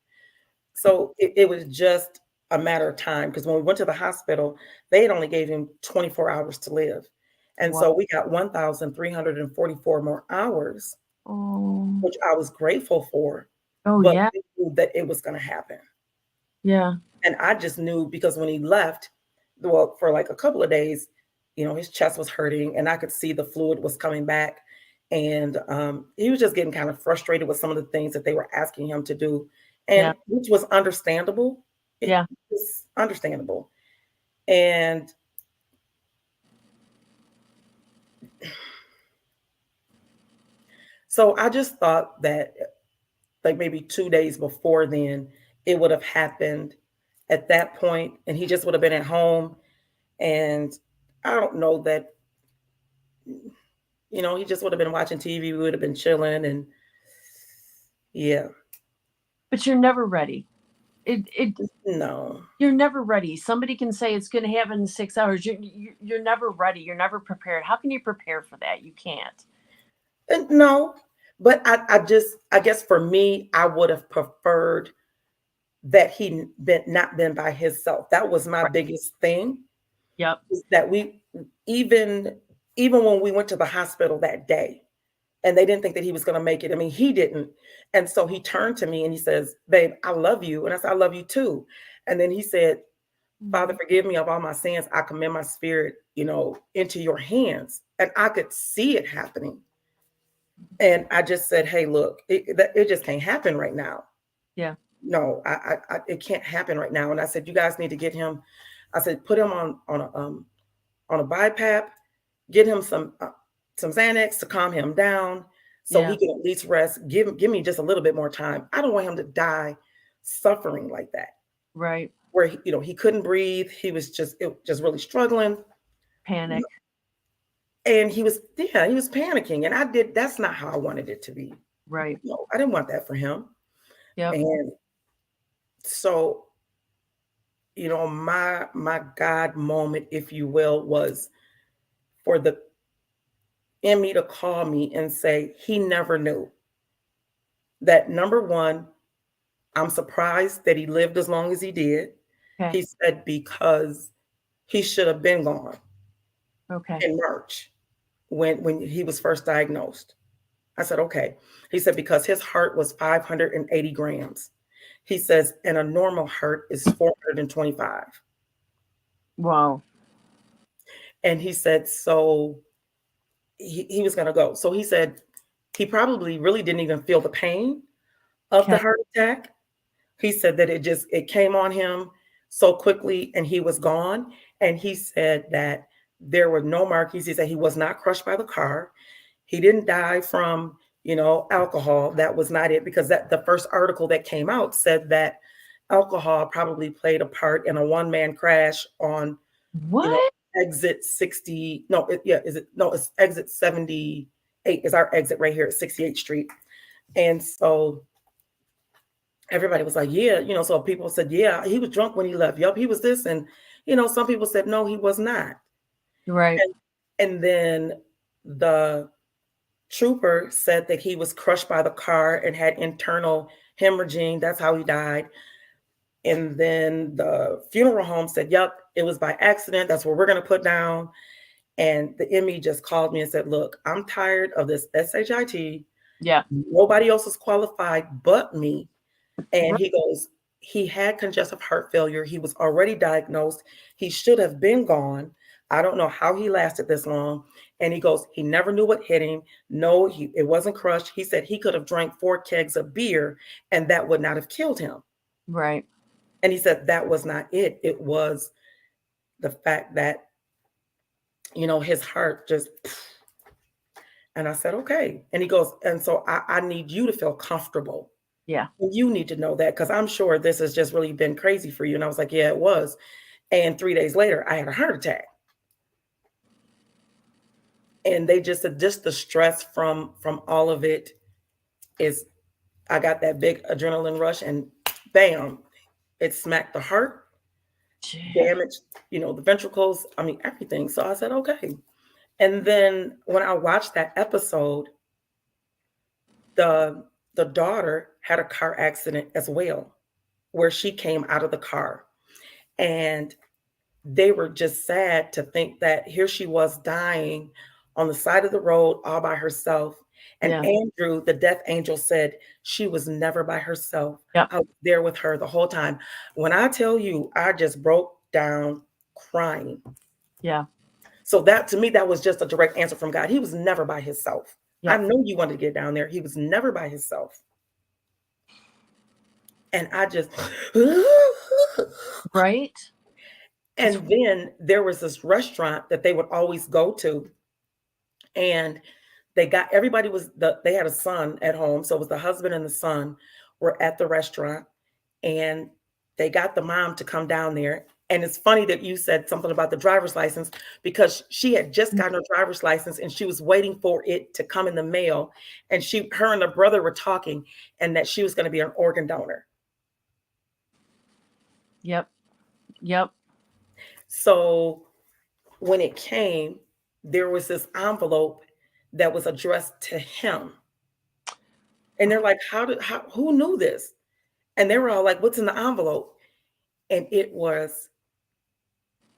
S2: So it was just a matter of time, because when we went to the hospital, they had only gave him 24 hours to live. And so we got 1,344 more hours, which I was grateful for. But
S1: yeah.
S2: we knew that it was going to happen.
S1: Yeah.
S2: And I just knew, because when he left, well, for like a couple of days, his chest was hurting and I could see the fluid was coming back. And he was just getting kind of frustrated with some of the things that they were asking him to do, and which was understandable. It was understandable. And so I just thought that like maybe 2 days before then, it would have happened at that point, and he just would have been at home. And I don't know that, he just would have been watching TV. We would have been chilling, and yeah.
S1: But you're never ready.
S2: No.
S1: You're never ready. Somebody can say it's going to happen in 6 hours. You're never ready. You're never prepared. How can you prepare for that? You can't.
S2: No, but I guess for me, I would have preferred that he not been by himself. That was my biggest thing.
S1: Yep.
S2: Is that we even when we went to the hospital that day, and they didn't think that he was going to make it. I mean, he didn't. And so he turned to me and he says, babe, I love you. And I said, I love you too. And then he said, Father, forgive me of all my sins. I commend my spirit, into your hands. And I could see it happening. And I just said, hey, look, it just can't happen right now.
S1: Yeah.
S2: No, it can't happen right now. And I said, you guys need to get him. I said, put him on a BiPAP, get him some Xanax to calm him down, so he can at least rest. Give me just a little bit more time. I don't want him to die suffering like that.
S1: Right.
S2: Where he couldn't breathe. He was just really struggling.
S1: Panic.
S2: And he was panicking. And that's not how I wanted it to be.
S1: Right.
S2: No, I didn't want that for him.
S1: Yep.
S2: And so, my God moment, if you will, was for the Emmy to call me and say he never knew that. Number one, I'm surprised that he lived as long as he did.
S1: Okay.
S2: He said because he should have been gone
S1: Okay.
S2: in March when he was first diagnosed. I said, okay. He said, because his heart was 580 grams. He says, and a normal heart is 425.
S1: Wow.
S2: And he said, so he was going to go. So he said, he probably really didn't even feel the pain of the
S1: Okay.
S2: heart attack. He said that it came on him so quickly and he was gone. And he said that there were no markings. He said he was not crushed by the car. He didn't die from, alcohol. That was not it, because the first article that came out said that alcohol probably played a part in a one-man crash on,
S1: What?
S2: exit 60. No, it's exit 78 is our exit right here at 68th Street. And so everybody was like, yeah, so people said, yeah, he was drunk when he left. Yup, he was this. And, some people said, no, he was not.
S1: Right.
S2: And then the trooper said that he was crushed by the car and had internal hemorrhaging. That's how he died. And then the funeral home said, yup, it was by accident. That's what we're going to put down. And the ME just called me and said, look, I'm tired of this SHIT.
S1: Yeah.
S2: Nobody else is qualified but me. And
S1: Right.
S2: he goes, he had congestive heart failure. He was already diagnosed. He should have been gone. I don't know how he lasted this long. And he goes, he never knew what hit him. No, it wasn't crushed. He said he could have drank 4 kegs of beer and that would not have killed him.
S1: Right.
S2: And he said that was not it. It was the fact that, his heart just. And I said, okay. And he goes, and so I need you to feel comfortable.
S1: Yeah.
S2: You need to know that, because I'm sure this has just really been crazy for you. And I was like, yeah, it was. And 3 days later, I had a heart attack. And they just said, just the stress from all of it is, I got that big adrenaline rush and bam, it smacked the heart, damaged, the ventricles. I mean, everything. So I said, okay. And then when I watched that episode, the daughter had a car accident as well, where she came out of the car. And they were just sad to think that here she was dying on the side of the road all by herself. And
S1: Yeah.
S2: Andrew, the death angel, said she was never by herself.
S1: Yep.
S2: I was there with her the whole time. When I tell you, I just broke down crying.
S1: Yeah.
S2: So that, to me, that was just a direct answer from God. He was never by himself.
S1: Yep.
S2: I know you wanted to get down there. He was never by himself. And I just,
S1: Right.
S2: and then there was this restaurant that they would always go to. And they had a son at home. So it was the husband and the son were at the restaurant, and they got the mom to come down there. And it's funny that you said something about the driver's license, because she had just gotten her driver's license and she was waiting for it to come in the mail. And her and her brother were talking, and that she was going to be an organ donor.
S1: Yep. Yep.
S2: So when it came, there was this envelope that was addressed to him. And they're like, who knew this? And they were all like, what's in the envelope? And it was,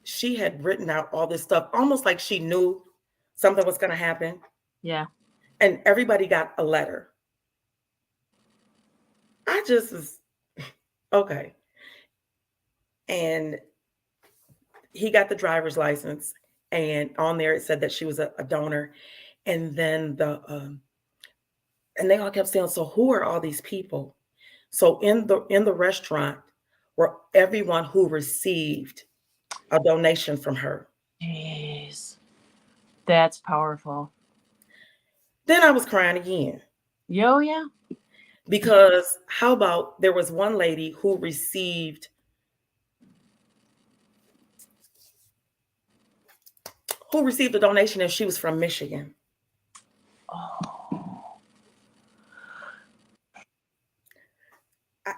S2: she had written out all this stuff, almost like she knew something was going to happen.
S1: Yeah.
S2: And everybody got a letter. I just was, okay. And he got the driver's license, and on there it said that she was a donor. And then and they all kept saying, so who are all these people? So in the restaurant were everyone who received a donation from her.
S1: Jeez. That's powerful.
S2: Then I was crying again.
S1: Yo, yeah.
S2: Because how about there was one lady who received a donation, and she was from Michigan.
S1: Oh.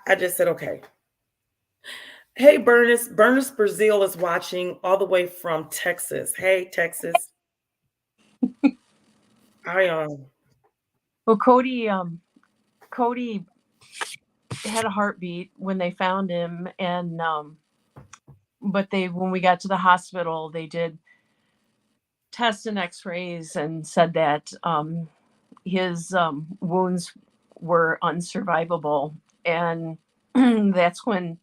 S2: I just said, okay. Hey, Bernice Brazil is watching all the way from Texas. Hey, Texas. I
S1: Well, Cody had a heartbeat when they found him, and but when we got to the hospital, they did tests and X-rays and said that his wounds were unsurvivable, and that's when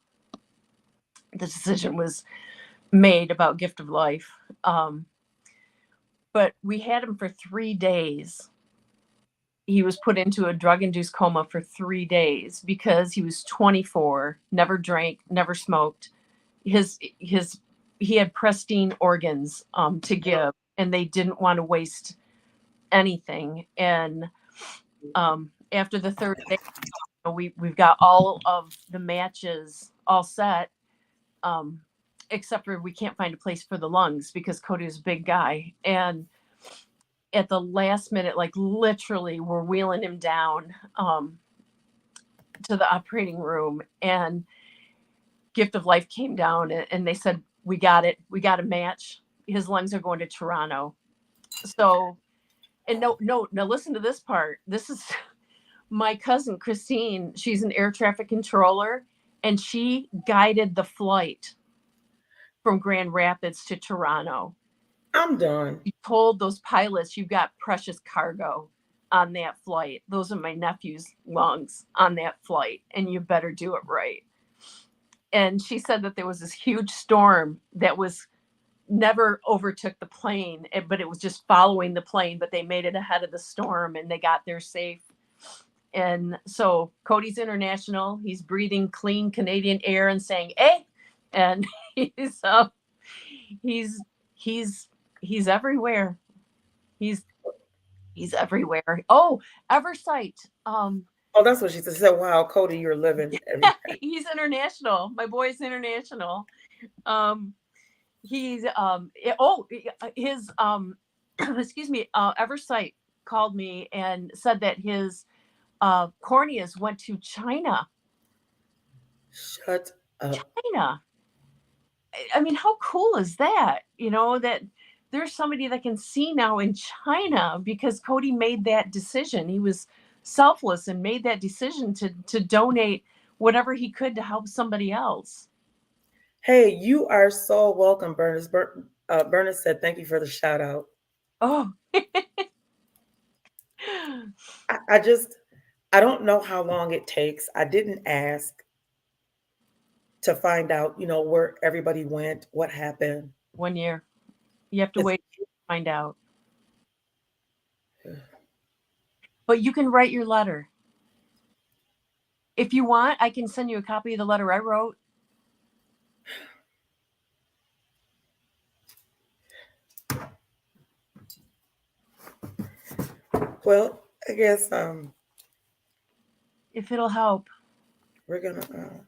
S1: the decision was made about gift of life. But we had him for 3 days. He was put into a drug-induced coma for 3 days because he was 24, never drank, never smoked. His he had pristine organs to give, and they didn't want to waste anything. And after the third day, we've got all of the matches all set, except for we can't find a place for the lungs because Cody was a big guy. And at the last minute, like literally, we're wheeling him down to the operating room, and Gift of Life came down, and they said, we got it. We got a match. His lungs are going to Toronto. So, and no, now listen to this part. This is my cousin, Christine. She's an air traffic controller, and she guided the flight from Grand Rapids to Toronto.
S2: I'm done.
S1: She told those pilots, you've got precious cargo on that flight. Those are my nephew's lungs on that flight, and you better do it right. And she said that there was this huge storm that was never overtook the plane, but it was just following the plane, but they made it ahead of the storm and they got there safe. And so Cody's international. He's breathing clean Canadian air and saying, "Hey," and he's everywhere. He's everywhere. Oh, Eversight.
S2: Oh, that's what she said. She said, wow, Cody, you're living.
S1: He's international. My boy's international. He's his excuse me, Eversight called me and said that his corneas went to China.
S2: Shut up.
S1: China. I mean, how cool is that? That there's somebody that can see now in China because Cody made that decision. He was selfless and made that decision to donate whatever he could to help somebody else.
S2: Hey, you are so welcome, Bernice. Bernice said, thank you for the shout out.
S1: Oh.
S2: I don't know how long it takes. I didn't ask to find out, where everybody went, what happened.
S1: 1 year. You have to wait to find out. But you can write your letter. If you want, I can send you a copy of the letter I wrote.
S2: Well, I guess
S1: if it'll help.
S2: We're gonna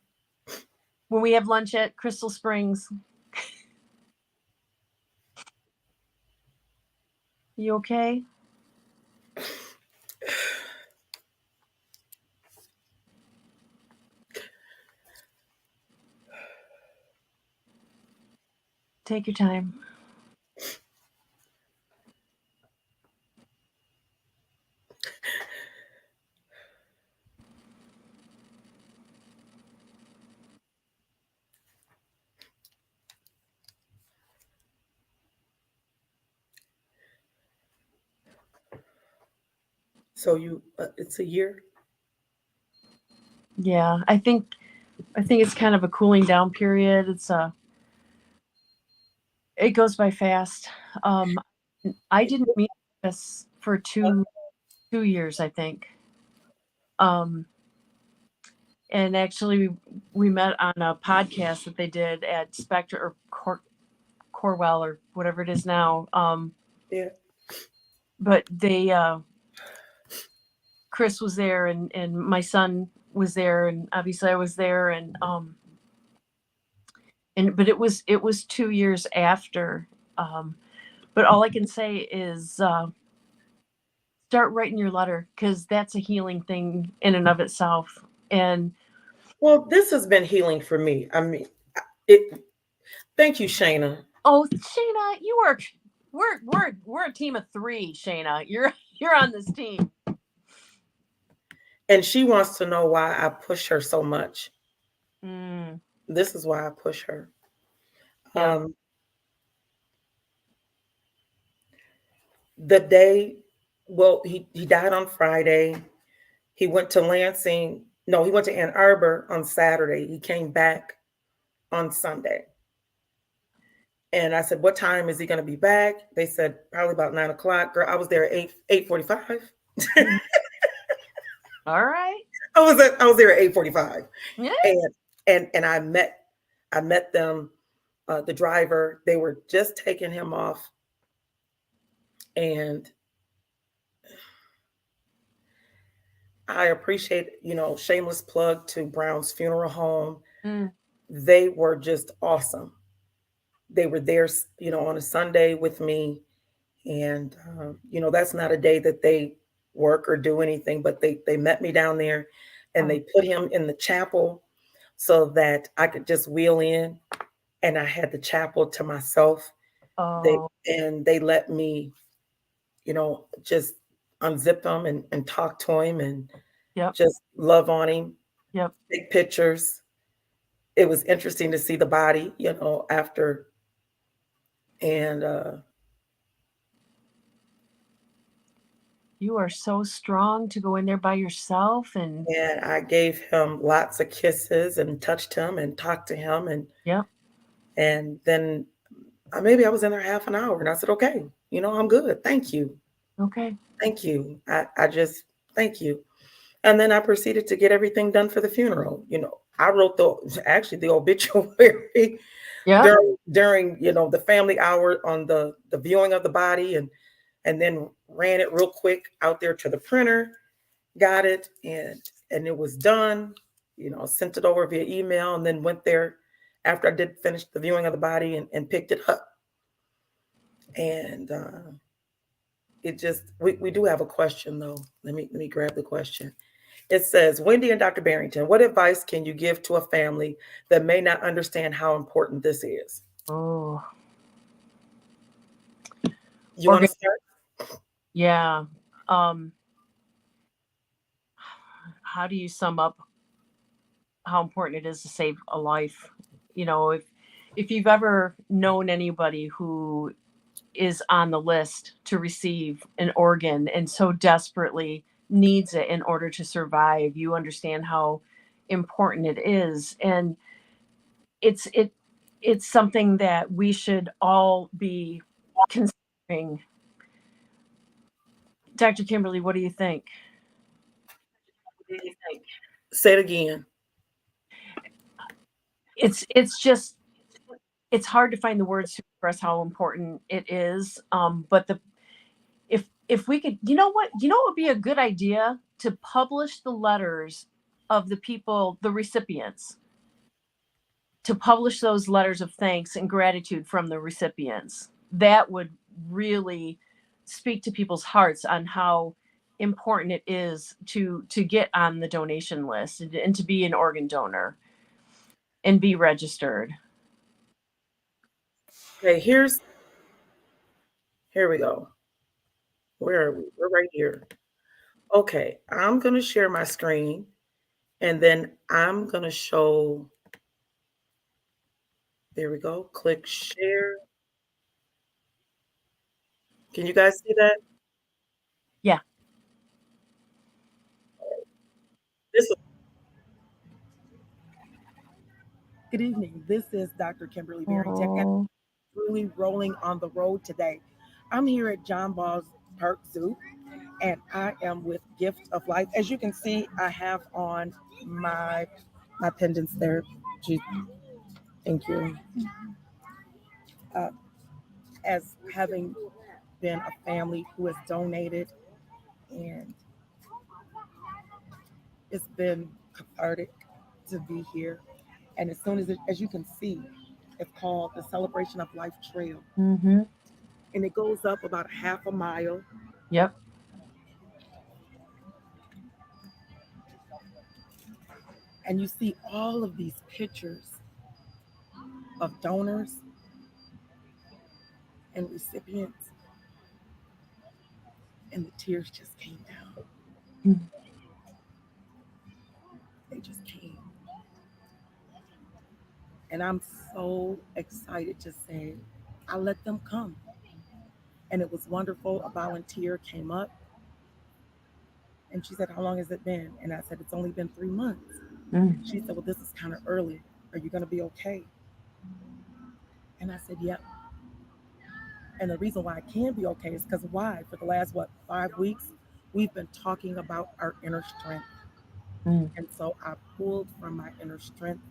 S1: when we have lunch at Crystal Springs. You okay? Take your time.
S2: So it's a year?
S1: Yeah, I think it's kind of a cooling down period. It goes by fast. I didn't meet this for two years, I think. And actually, we met on a podcast that they did at Spectre or Corwell or whatever it is now.
S2: Yeah.
S1: But they, Chris was there, and my son was there, and obviously I was there, but it was 2 years after. But all I can say is start writing your letter, because that's a healing thing in and of itself. And
S2: Well, this has been healing for me. I mean, it. Thank you, Shayna.
S1: Oh, Shayna, we're a team of three. Shayna, you're on this team.
S2: And she wants to know why I push her so much.
S1: Mm,
S2: This is why I push her.
S1: yeah.
S2: Um, the day, well, he died on Friday. He went to Lansing. No, he went to Ann Arbor on Saturday. He came back on Sunday. And I said, "What time is he going to be back?" They said probably about 9 o'clock. Girl, I was there at 8:45.
S1: Mhm. All right.
S2: I was there at 8:45,
S1: Yeah.
S2: and I met them, the driver. They were just taking him off, and I appreciate, shameless plug to Brown's Funeral Home.
S1: Mm.
S2: They were just awesome. They were there, on a Sunday with me, and that's not a day that they work or do anything, but they met me down there, and
S1: Oh.
S2: they put him in the chapel so that I could just wheel in, and I had the chapel to myself. They
S1: Oh.
S2: and they let me, just unzip him and talk to him and
S1: Yep.
S2: just love on him,
S1: Yep.
S2: take pictures. It was interesting to see the body, after, and
S1: You are so strong to go in there by yourself, and
S2: and I gave him lots of kisses and touched him and talked to him,
S1: yep.
S2: and then maybe I was in there half an hour, and I said, "Okay, I'm good. Thank you,
S1: Okay.
S2: thank you. I just thank you." And then I proceeded to get everything done for the funeral. I wrote the obituary
S1: Yep.
S2: during the family hour on the viewing of the body, and then ran it real quick out there to the printer, got it, and it was done. Sent it over via email, and then went there after I did finish the viewing of the body, and picked it up. And it just we do have a question though. Let me grab the question. It says, Wendy and Dr. Barrington, what advice can you give to a family that may not understand how important this is?
S1: Oh.
S2: You want to start?
S1: Yeah. Um. How do you sum up how important it is to save a life? If you've ever known anybody who is on the list to receive an organ and so desperately needs it in order to survive, you understand how important it is. And it's it it's something that we should all be considering. Dr. Kimberly, what do you think?
S2: Say it again.
S1: It's just it's hard to find the words to express how important it is. But if we could, what would be a good idea to publish the letters of the people, the recipients, to publish those letters of thanks and gratitude from the recipients. That would really speak to people's hearts on how important it is to get on the donation list and to be an organ donor and be registered.
S2: Okay, here we go. Where are we? We're right here. Okay, I'm gonna share my screen, and then I'm gonna show. There we go. Click share. Can you guys see that?
S1: Yeah.
S2: This. Good evening. This is Dr. Kimberly Barrington, and
S1: Oh.
S2: really rolling on the road today. I'm here at John Ball's Park Zoo, and I am with Gift of Life. As you can see, I have on my pendants there. Gee, thank you. Uh, as having been a family who has donated, and it's been cathartic to be here. And as soon as you can see, it's called the Celebration of Life Trail,
S1: Mm-hmm.
S2: and it goes up about a half a mile.
S1: Yep.
S2: And you see all of these pictures of donors and recipients, and the tears just came down.
S1: Mm.
S2: They just came. And I'm so excited to say, I let them come. And it was wonderful. A volunteer came up and she said, "How long has it been?" And I said, "It's only been 3 months."
S1: Mm.
S2: She said, "Well, this is kind of early. Are you going to be okay?" And I said, "Yep." And the reason why I can be okay is because why? For the last, what, 5 weeks, we've been talking about our inner strength.
S1: Mm.
S2: And so I pulled from my inner strength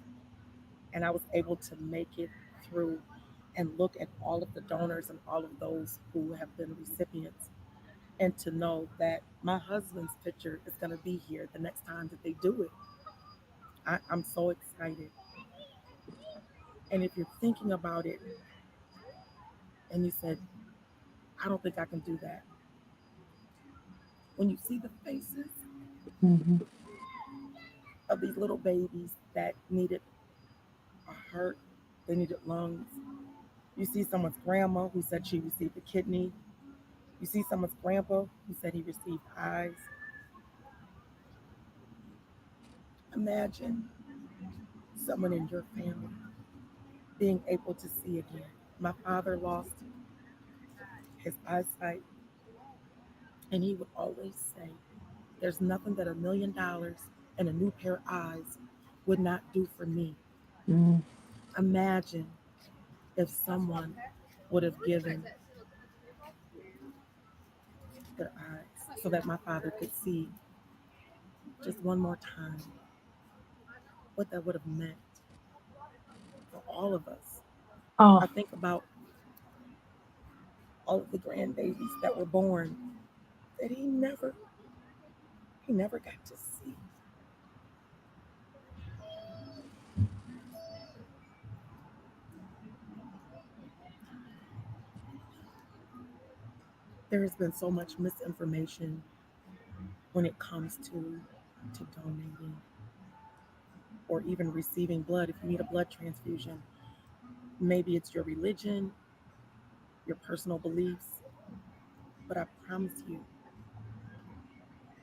S2: and I was able to make it through and look at all of the donors and all of those who have been recipients, and to know that my husband's picture is going to be here the next time that they do it. I'm so excited. And if you're thinking about it and you said, "I don't think I can do that," when you see the faces
S1: Mhm.
S2: of these little babies that needed a heart, they needed lungs, you see someone's grandma who said she received a kidney, you see someone's grandpa who said he received eyes. Imagine someone in your family being able to see again. My father lost his eyesight, and he would always say, "There's nothing that $1 million and a new pair of eyes would not do for me."
S1: Mm.
S2: Imagine if someone would have given their eyes so that my father could see just one more time, what that would have meant for all of us. I
S1: Oh.
S2: think about all of the grandbabies that were born that he never got to see. There has been so much misinformation when it comes to donating or even receiving blood. If you need a blood transfusion, maybe it's your religion, your personal beliefs, but I promise you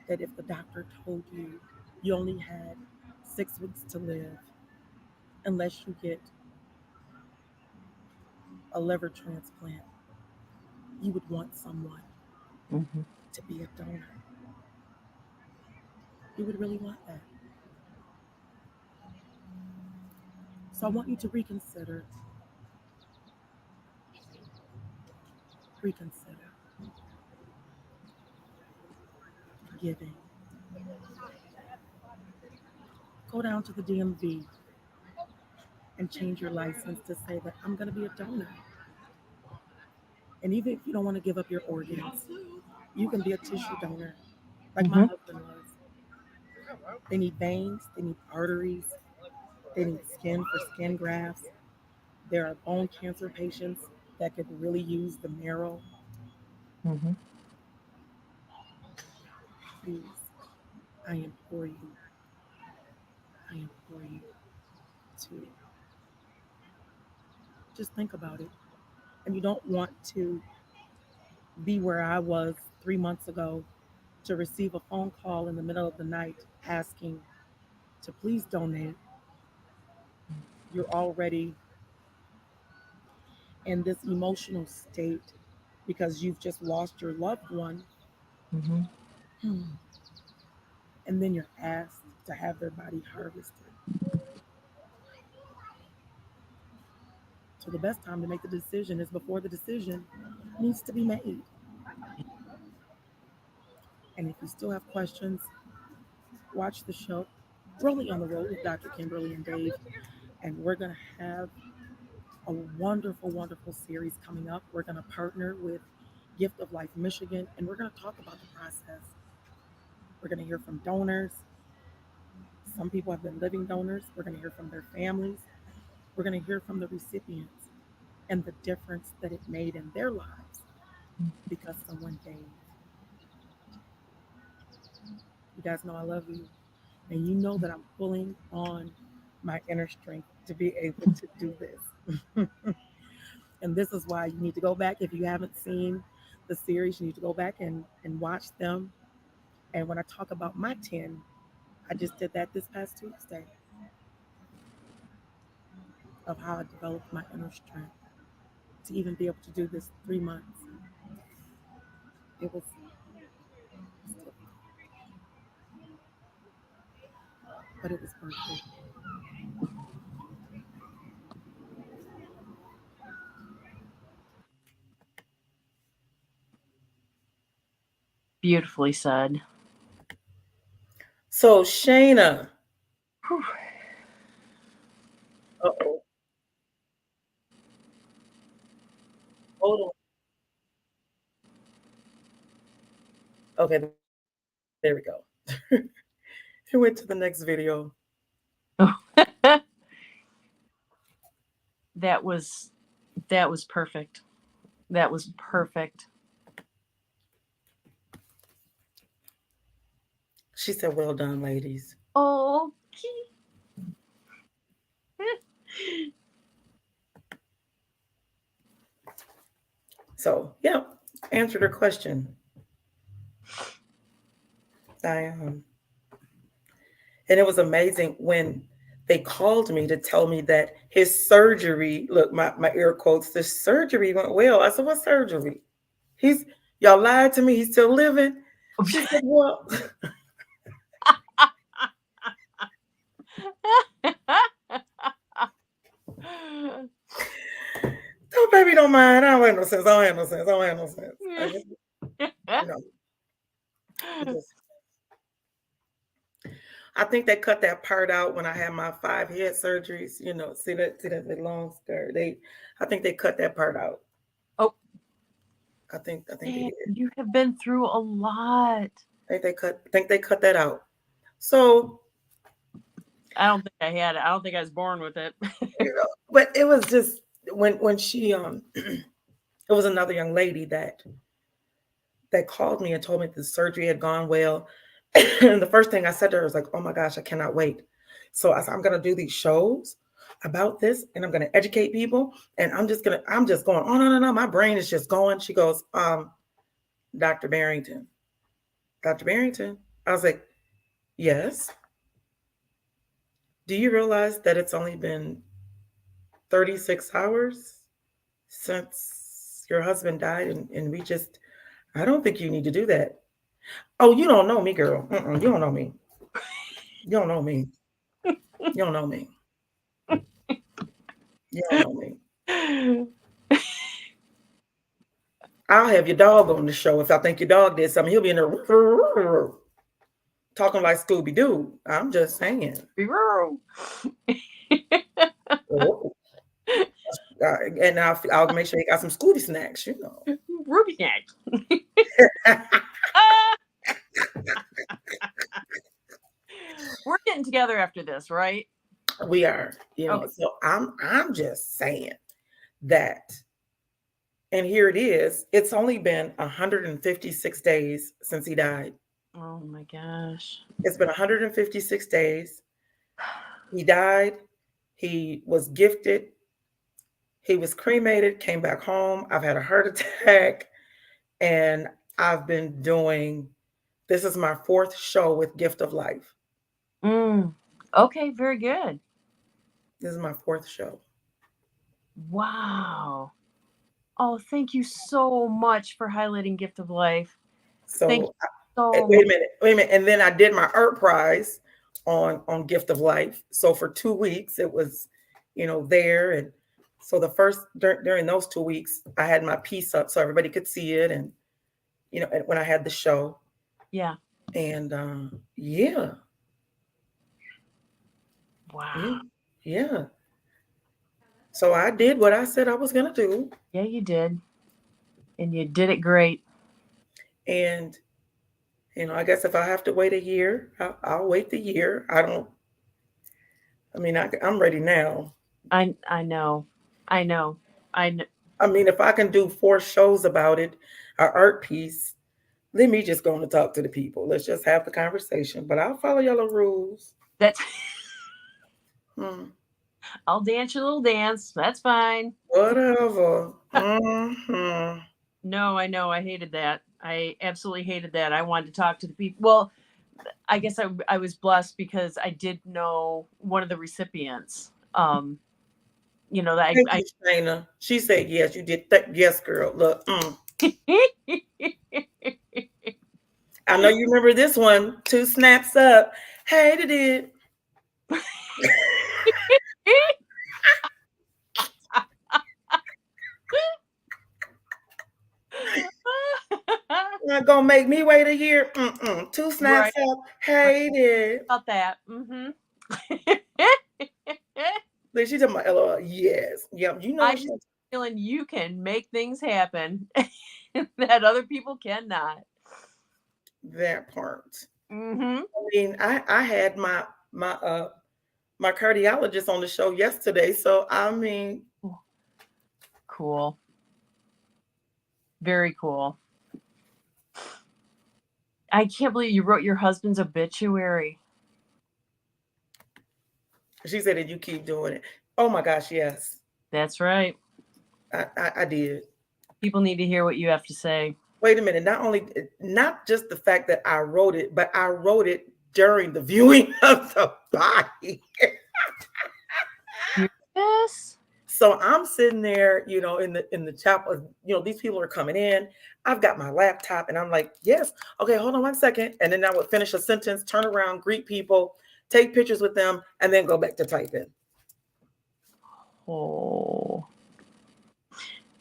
S2: that if the doctor told you you only had 6 weeks to live, unless you get a liver transplant, you would want someone
S1: Mhm.
S2: to be a donor. You would really want that. So I want you to reconsider giving. Go down to the DMV and change your license to say that I'm going to be a donor. And even if you don't want to give up your organs, you can be a tissue donor, like my
S1: Mhm.
S2: husband was. They need veins, they need arteries, they need skin for skin grafts. There are bone cancer patients that could really use the marrow.
S1: Mhm.
S2: Please, I implore you, I implore you to just think about it. And you don't want to be where I was 3 months ago, to receive a phone call in the middle of the night asking to please donate. You're already in this emotional state because you've just lost your loved one,
S1: Mhm.
S2: and then you're asked to have their body harvested. So the best time to make the decision is before the decision needs to be made. And if you still have questions, watch the show Rolling on the Road with Dr. Kimberly and Dave. And we're going to have a wonderful, wonderful series coming up. We're going to partner with Gift of Life Michigan, and we're going to talk about the process. We're going to hear from donors. Some people have been living donors. We're going to hear from their families. We're going to hear from the recipients and the difference that it made in their lives because someone gave. You guys know I love you. and you know that I'm pulling on my inner strength to be able to do this. And this is why you need to go back. If you haven't seen the series, you need to go back and watch them. And when I talk about my 10, I just did that this past Tuesday of how I developed my inner strength to even be able to do this 3 months. It was, but it was worth it.
S1: Beautifully said.
S2: So Shayna,
S1: Whew.
S2: uh-oh, hold on. Okay, there we go. It went to the next video.
S1: that was that was perfect. That was perfect.
S2: She said, "Well done, ladies."
S1: Oh,
S2: So, yeah, answered her question. And it was amazing when they called me to tell me that his surgery, look, my air quotes, the surgery went well. I said, "What surgery?" He's, y'all lied to me. He's still living. She said, "Well, oh, baby, don't mind. I don't have no sense. I don't have no sense. I don't have no sense." I just, you know, I just, I think they cut that part out when I had my 5 head surgeries. See that the long skirt. I think they cut that part out.
S1: Oh,
S2: I think they did.
S1: you have been through a lot.
S2: I think they cut that out. So,
S1: I don't think I had it. I don't think I was born with it.
S2: but it was just when she it was another young lady that called me and told me the surgery had gone well. And the first thing I said to her was like, "Oh my gosh, I cannot wait." So I said, "I'm gonna do these shows about this and I'm gonna educate people, and I'm just going on and on. My brain is just going." She goes, "Dr. Barrington. Dr. Barrington." I was like, "Yes. Do you realize that it's only been 36 hours since your husband died, and I don't think you need to do that." "Oh, you don't know me, girl. You don't know me. You don't know me. You don't know me. You don't know me. I'll have your dog on the show if I think your dog did something. He'll be in there talking like Scooby Doo. I'm just saying." Oh, and I'll make sure he got some Scooby snacks, you know.
S1: Ruby neck. We're getting together after this, right?
S2: We are,
S1: Okay.
S2: so I'm just saying that, and here it is. It's only been 156 days since he died.
S1: Oh my gosh.
S2: It's been 156 days. He died. He was gifted. He was cremated, came back home. I've had a heart attack, and I've been doing, this is my 4th show with Gift of Life.
S1: Mm. Okay, very good.
S2: This is my 4th show.
S1: Wow. Oh, thank you so much for highlighting Gift of Life. Thank you
S2: So
S1: so
S2: wait
S1: much.
S2: a minute. And then I did my art prize on Gift of Life. So for 2 weeks, it was, there. And so the first, during those 2 weeks, I had my piece up so everybody could see it. And, when I had the show.
S1: Yeah.
S2: And yeah.
S1: Wow.
S2: Yeah. So I did what I said I was going to do.
S1: Yeah, you did. And you did it great.
S2: And, I guess if I have to wait a year, I'll wait the year. I'm ready now.
S1: I know. I know.
S2: I mean, if I can do 4 shows about it, an art piece, Let me just go and talk to the people. Let's just have the conversation. But I'll follow y'all rules.
S1: That's
S2: Hmm.
S1: I'll dance your little dance. That's fine.
S2: Whatever. Mm-hmm.
S1: No, I know. I hated that. I absolutely hated that. I wanted to talk to the people. Well, I guess I was blessed because I did know one of the recipients. That
S2: Thank you, Shayna. She said yes. You did. Yes, girl. Look. I know you remember this one. 2 snaps up. Hated it. Not gonna make me wait a year. 2 snaps
S1: Right.
S2: up. Hate it.
S1: About that. Mm-hmm.
S2: Like she talking about LOL. Yes. Yep. You know
S1: I
S2: what she
S1: just feeling you can make things happen that other people cannot.
S2: that part.
S1: Mm-hmm.
S2: I mean, I had my cardiologist on the show yesterday. So I mean,
S1: Cool. Very cool. I can't believe you wrote your husband's obituary.
S2: she said that you keep doing it. Oh my gosh, yes.
S1: That's right.
S2: I did.
S1: People need to hear what you have to say.
S2: Wait a minute. Not just the fact that I wrote it, but I wrote it during the viewing of the body.
S1: Yes.
S2: So I'm sitting there, in the chapel, these people are coming in. I've got my laptop and I'm like, yes, okay, hold on 1 second. And then I would finish a sentence, turn around, greet people, take pictures with them, and then go back to typing.
S1: Oh.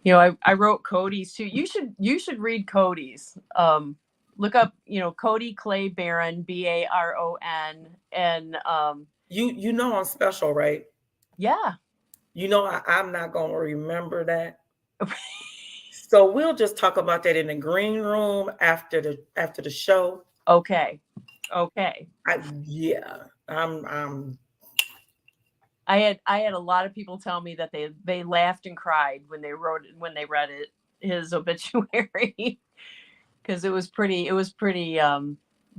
S1: I wrote Cody's too. You should read Cody's. Look up, Cody Clay Barron, Baron, and
S2: You know I'm special, right?
S1: yeah.
S2: I'm not gonna remember that. So we'll just talk about that in the green room after the show.
S1: Okay.
S2: I'm
S1: I had a lot of people tell me that they laughed and cried when they read his obituary because it was pretty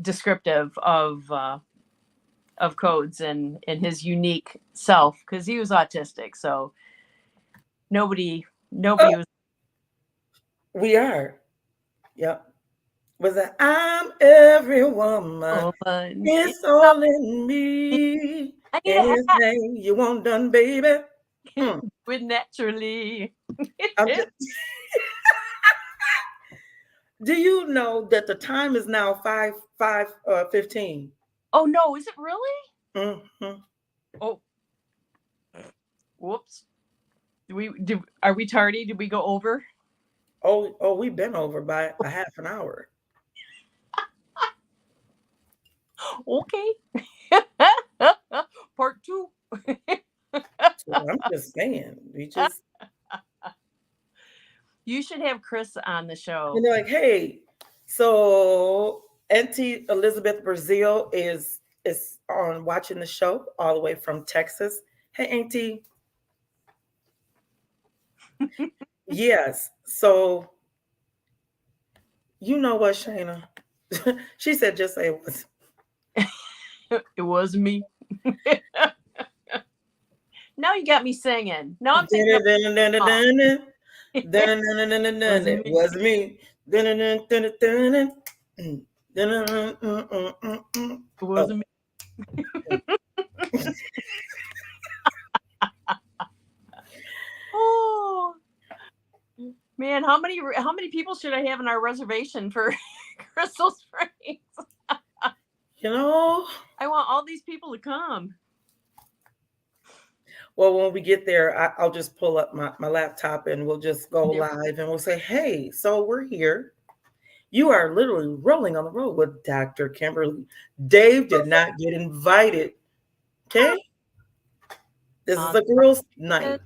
S1: descriptive of Codes and his unique self because he was autistic. So nobody was.
S2: we are. Yep. Was that I'm every woman. It's all in me.
S1: I need a hat.
S2: Anything you want done, baby.
S1: With naturally.
S2: Do you know that the time is now 5:15?
S1: Oh no, is it really?
S2: Mm-hmm.
S1: Oh, whoops. Are we tardy? Did we go over?
S2: Oh, we've been over by a half an hour.
S1: Okay. Part 2.
S2: So I'm just saying,
S1: You should have Chris on the show.
S2: And they're like, hey, so Auntie Elizabeth Brazil is on watching the show all the way from Texas. Hey, Auntie. Yes. So you know what, Shayna? She said, just say it was.
S1: It was me. Now you got me singing. Now I'm thinking.
S2: It was me.
S1: It wasn't me. Oh man, how many people should I have in our reservation for Crystal Springs? I want all these people to come.
S2: Well, when we get there, I'll just pull up my laptop and we'll just go live and we'll say, hey, so we're here. You are literally rolling on the road with Dr. Kimberly. Dave did not get invited. Okay? This is a girls' night.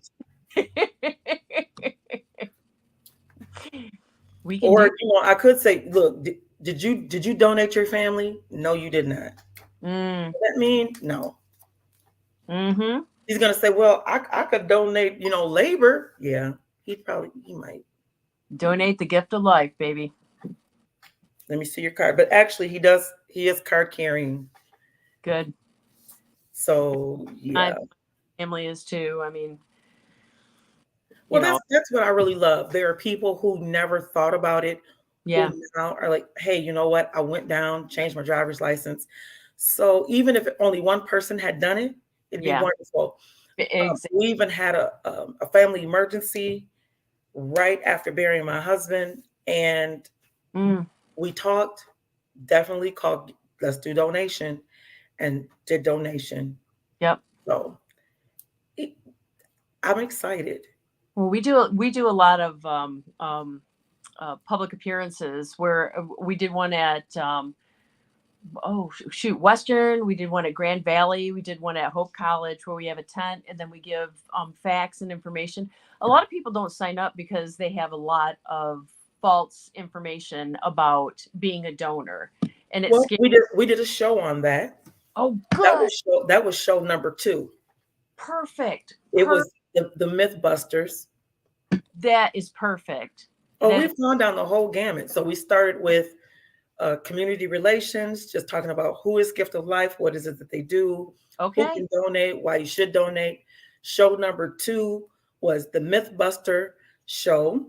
S2: I could say, look, did you donate your family? No, you did not. Does that mean no?
S1: Mm-hmm.
S2: He's gonna say, well, I could donate, labor. Yeah, he might
S1: donate the gift of life, baby.
S2: Let me see your card. But actually, he is card carrying.
S1: Good.
S2: So
S1: My
S2: yeah.
S1: family is too. I mean,
S2: Well, that's what I really love. There are people who never thought about it,
S1: yeah.
S2: who now are like, hey, you know what? I went down, changed my driver's license. So even if only one person had done it, it'd be wonderful.
S1: Exactly.
S2: We even had a family emergency right after burying my husband, and we talked. Definitely called. Let's do donation, and did donation.
S1: Yep.
S2: So I'm excited.
S1: Well, we do a lot of public appearances where we did one at Western. We did one at Grand Valley. We did one at Hope College where we have a tent, and then we give facts and information. A lot of people don't sign up because they have a lot of false information about being a donor, and it's scary.
S2: We did a show on that.
S1: Oh, good.
S2: That was show number 2.
S1: Perfect.
S2: It was the Mythbusters.
S1: That is perfect.
S2: We've gone down the whole gamut. So we started with community relations, just talking about who is Gift of Life, what is it that they do, who can donate, why you should donate. Show number 2 was the Mythbuster show.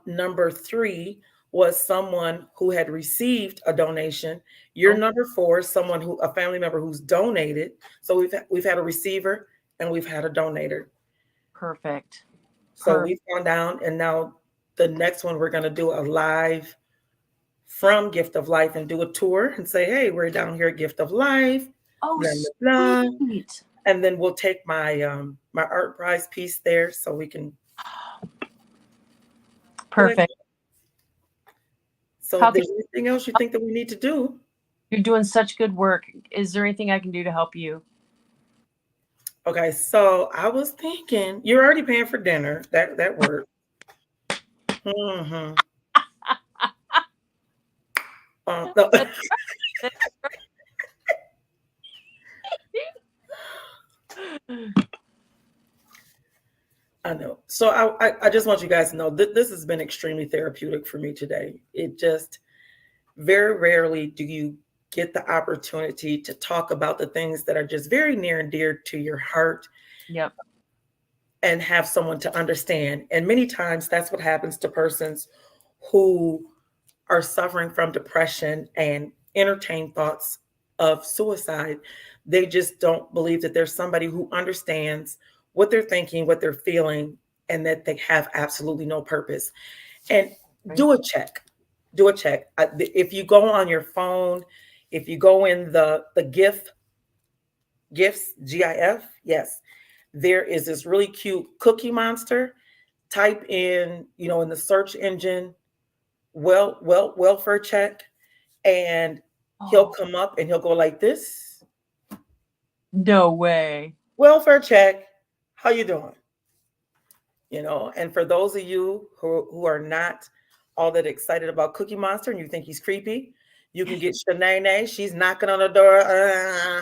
S2: Number 3 was someone who had received a donation. Your number 4 is a family member who's donated. So we've had a receiver and we've had a donator.
S1: Perfect.
S2: So we've gone down, and now the next one we're going to do a live from Gift of Life and do a tour and say, hey, we're down here at Gift of Life.
S1: Oh,
S2: blah, blah.
S1: sweet.
S2: And then we'll take my my art prize piece there so we can.
S1: Perfect.
S2: So if there's anything else you think that we need to do?
S1: You're doing such good work. Is there anything I can do to help you?
S2: Okay, so I was thinking you're already paying for dinner. That worked. Mm-hmm. No. I know. So I just want you guys to know that this has been extremely therapeutic for me today. It just very rarely do you get the opportunity to talk about the things that are just very near and dear to your heart.
S1: Yep.
S2: And have someone to understand. And many times that's what happens to persons who are suffering from depression and entertain thoughts of suicide. They just don't believe that there's somebody who understands what they're thinking, what they're feeling, and that they have absolutely no purpose. And do a check. Do a check. If you go on your phone, if you go in the gifts, GIF, yes, there is this really cute Cookie Monster. Type in, in the search engine, welfare check, and he'll come up and he'll go like this.
S1: No way.
S2: Welfare check. How you doing? And for those of you who are not all that excited about Cookie Monster and you think he's creepy, you can get Shanae. She's knocking on the door.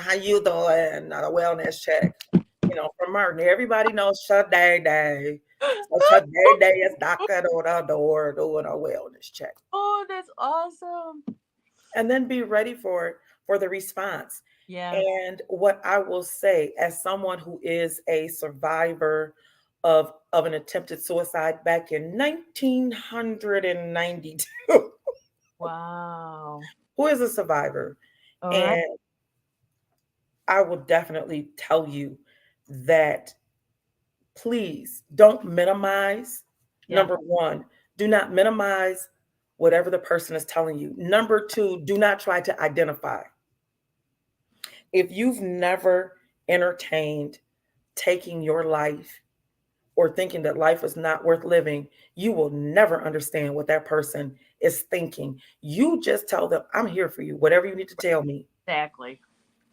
S2: How you doing? Not a wellness check. From Martin. Everybody knows Shanae. So Shanae is knocking on the door doing a wellness check.
S1: Oh, that's awesome.
S2: And then be ready for the response.
S1: Yeah.
S2: And what I will say, as someone who is a survivor of an attempted suicide back in 1992.
S1: Wow.
S2: Who is a survivor?
S1: All
S2: and
S1: right.
S2: I will definitely tell you that please don't minimize.
S1: Yeah.
S2: Number 1, do not minimize whatever the person is telling you. Number 2, do not try to identify. If you've never entertained taking your life or thinking that life is not worth living, you will never understand what that person is thinking. You just tell them, I'm here for you. Whatever you need to tell me.
S1: Exactly.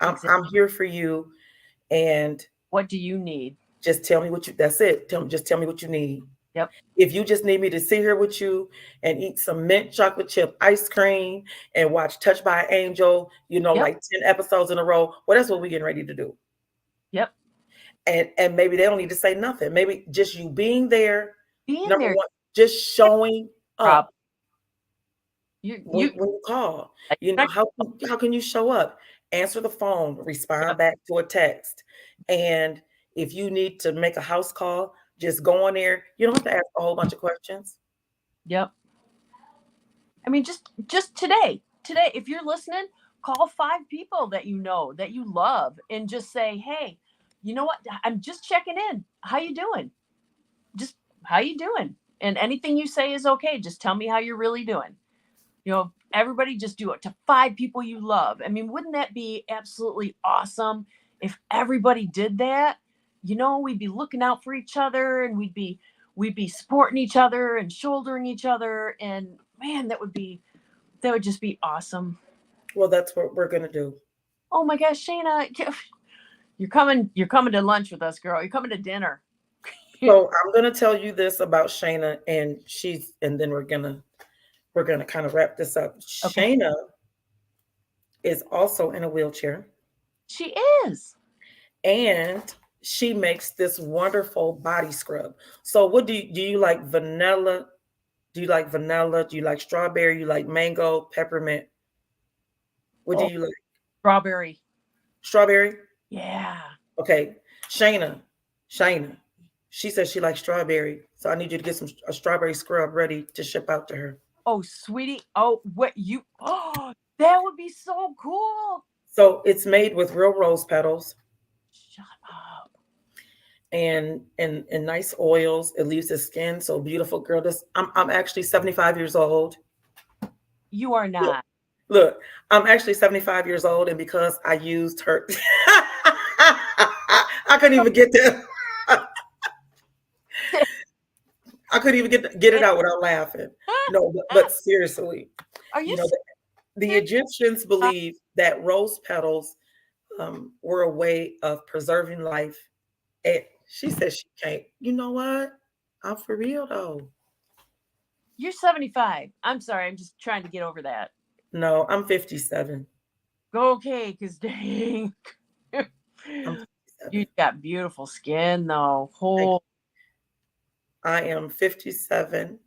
S2: I'm here for you. And
S1: what do you need?
S2: Just tell me that's it. Just tell me what you need.
S1: Yep.
S2: If you just need me to sit here with you and eat some mint chocolate chip ice cream and watch Touched by an Angel, like 10 episodes in a row, well, that's what we're getting ready to do.
S1: Yep.
S2: And maybe they don't need to say nothing. Maybe just you being there.
S1: Number
S2: 1, just showing up. when you call. How can you show up? Answer the phone, respond back to a text. And if you need to make a house call, just go on there. You don't have to ask a whole bunch of questions.
S1: Yep. I mean, just today, if you're listening, call 5 people that you know, that you love, and just say, "Hey, you know what? I'm just checking in. How you doing? Just how you doing?" And anything you say is okay. Just tell me how you're really doing. Everybody just do it to 5 people you love. I mean, wouldn't that be absolutely awesome if everybody did that? We'd be looking out for each other, and we'd be supporting each other and shouldering each other, and man, that would just be awesome.
S2: Well, that's what we're gonna do.
S1: Oh my gosh, Shayna, you're coming to lunch with us, girl. You're coming to dinner.
S2: So I'm gonna tell you this about Shayna, and then we're gonna kind of wrap this up.
S1: Okay.
S2: Shayna is also in a wheelchair,
S1: She is.
S2: and she makes this wonderful body scrub. So what do you like vanilla? Do you like vanilla? Do you like strawberry? You like mango, peppermint? What do
S1: Oh,
S2: you like?
S1: strawberry.
S2: Strawberry?
S1: Yeah.
S2: Okay. Shayna. She says she likes strawberry. So I need you to get a strawberry scrub ready to ship out to her.
S1: Oh, sweetie. Oh, oh, that would be so cool.
S2: So it's made with real rose petals
S1: Shut up.
S2: and nice oils. It leaves the skin so beautiful. Girl, I'm actually 75 years old.
S1: You are not.
S2: Look, I'm actually 75 years old, and because I used her, I couldn't even get there. I couldn't even get it out without laughing. No, but seriously,
S1: Are you
S2: you know, the
S1: serious?
S2: Egyptians believed that rose petals were a way of preserving life. And she says she can't. You know what? I'm for real though.
S1: You're 75. I'm sorry. I'm just trying to get over that.
S2: No, I'm 57.
S1: Okay, because dang.
S2: I'm
S1: You
S2: 57.
S1: got beautiful skin, though.
S2: Thank
S1: Oh,
S2: you. I am 57. And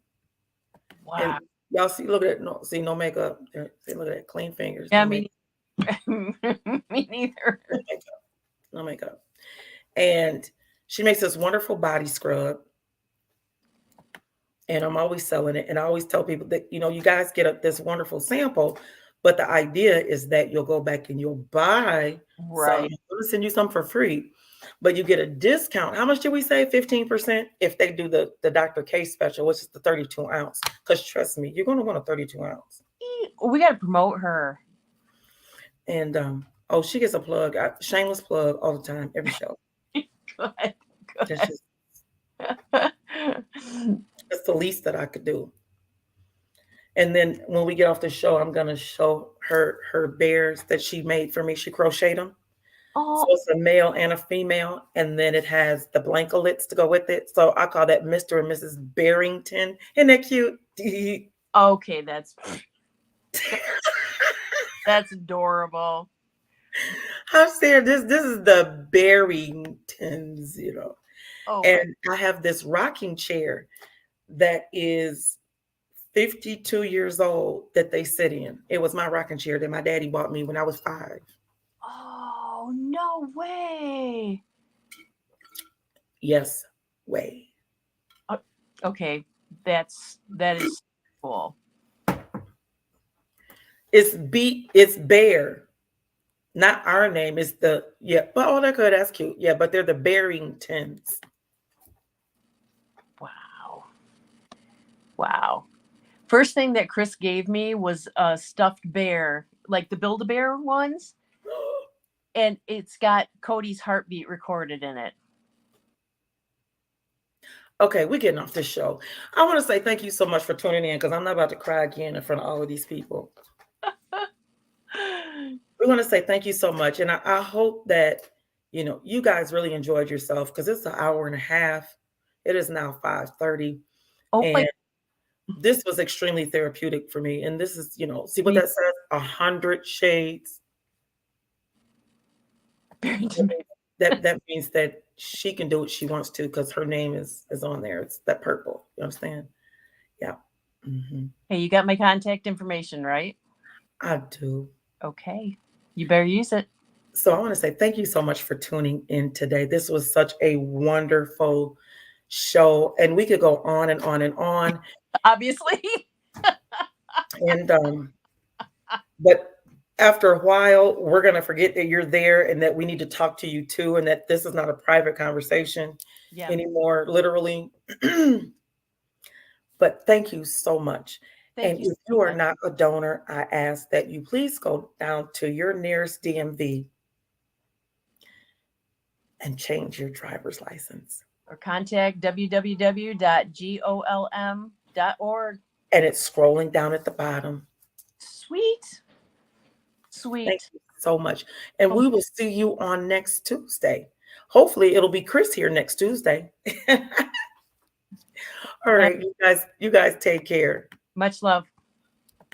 S1: wow.
S2: y'all see, look at that. No, see, no makeup. See, look at that. Clean fingers.
S1: Yeah,
S2: No makeup.
S1: me neither.
S2: No makeup. No makeup. And she makes this wonderful body scrub. And I'm always selling it. And I always tell people that, you guys get this wonderful sample, but the idea is that you'll go back and you'll buy some. I'm
S1: Right.
S2: going to send you some for free, but you get a discount. How much did we say? 15% if they do the Dr. K special, which is the 32 ounce. Because trust me, you're going to want a 32 ounce.
S1: We got to promote her.
S2: And she gets a plug, shameless plug all the time, every show.
S1: Good.
S2: That's just that's the least that I could do. And then when we get off the show, I'm gonna show her bears that she made for me. She crocheted them. So
S1: Oh,
S2: it's a male and a female, and then it has the blankolets to go with it. So I call that Mr. and Mrs. Barrington. Isn't that cute?
S1: okay. That's adorable.
S2: I'm saying this is the Barringtons,
S1: Oh my.
S2: And I have this rocking chair that is 52 years old that they sit in. It was my rocking chair that my daddy bought me when I was 5.
S1: Oh, no way.
S2: Yes, way.
S1: Okay. That is cool.
S2: It's Bear. Not our name. It's but they're good. That's cute. Yeah, but they're the Barringtons.
S1: Wow. First thing that Chris gave me was a stuffed bear, like the Build-A-Bear ones, and it's got Cody's heartbeat recorded in it.
S2: Okay, we're getting off this show. I want to say thank you so much for tuning in because I'm not about to cry again in front of all of these people. We want to say thank you so much. And I hope that, you guys really enjoyed yourself because it's an hour and a half. It is now 5:30.
S1: Oh my.
S2: And this was extremely therapeutic for me. And this is, see what that says? 100 shades. That means that she can do what she wants to because her name is on there. It's that purple. You understand? Yeah.
S1: Hey, you got my contact information, right?
S2: I do.
S1: Okay. You better use it.
S2: So I want to say thank you so much for tuning in today. This was such a wonderful show, and we could go on and on and on.
S1: Obviously.
S2: And but after a while, we're gonna forget that you're there and that we need to talk to you too, and that this is not a private conversation
S1: Yeah.
S2: anymore, literally. But thank you so much.
S1: Thank
S2: And
S1: you
S2: if
S1: so
S2: you are
S1: much.
S2: not a donor, I ask that you please go down to your nearest DMV and change your driver's license.
S1: Or contact www.golm.org.
S2: And it's scrolling down at the bottom.
S1: Sweet.
S2: Thank
S1: Sweet.
S2: you so much. And we will see you on next Tuesday. Hopefully it'll be Chris here next Tuesday. All right, you guys take care.
S1: Much love.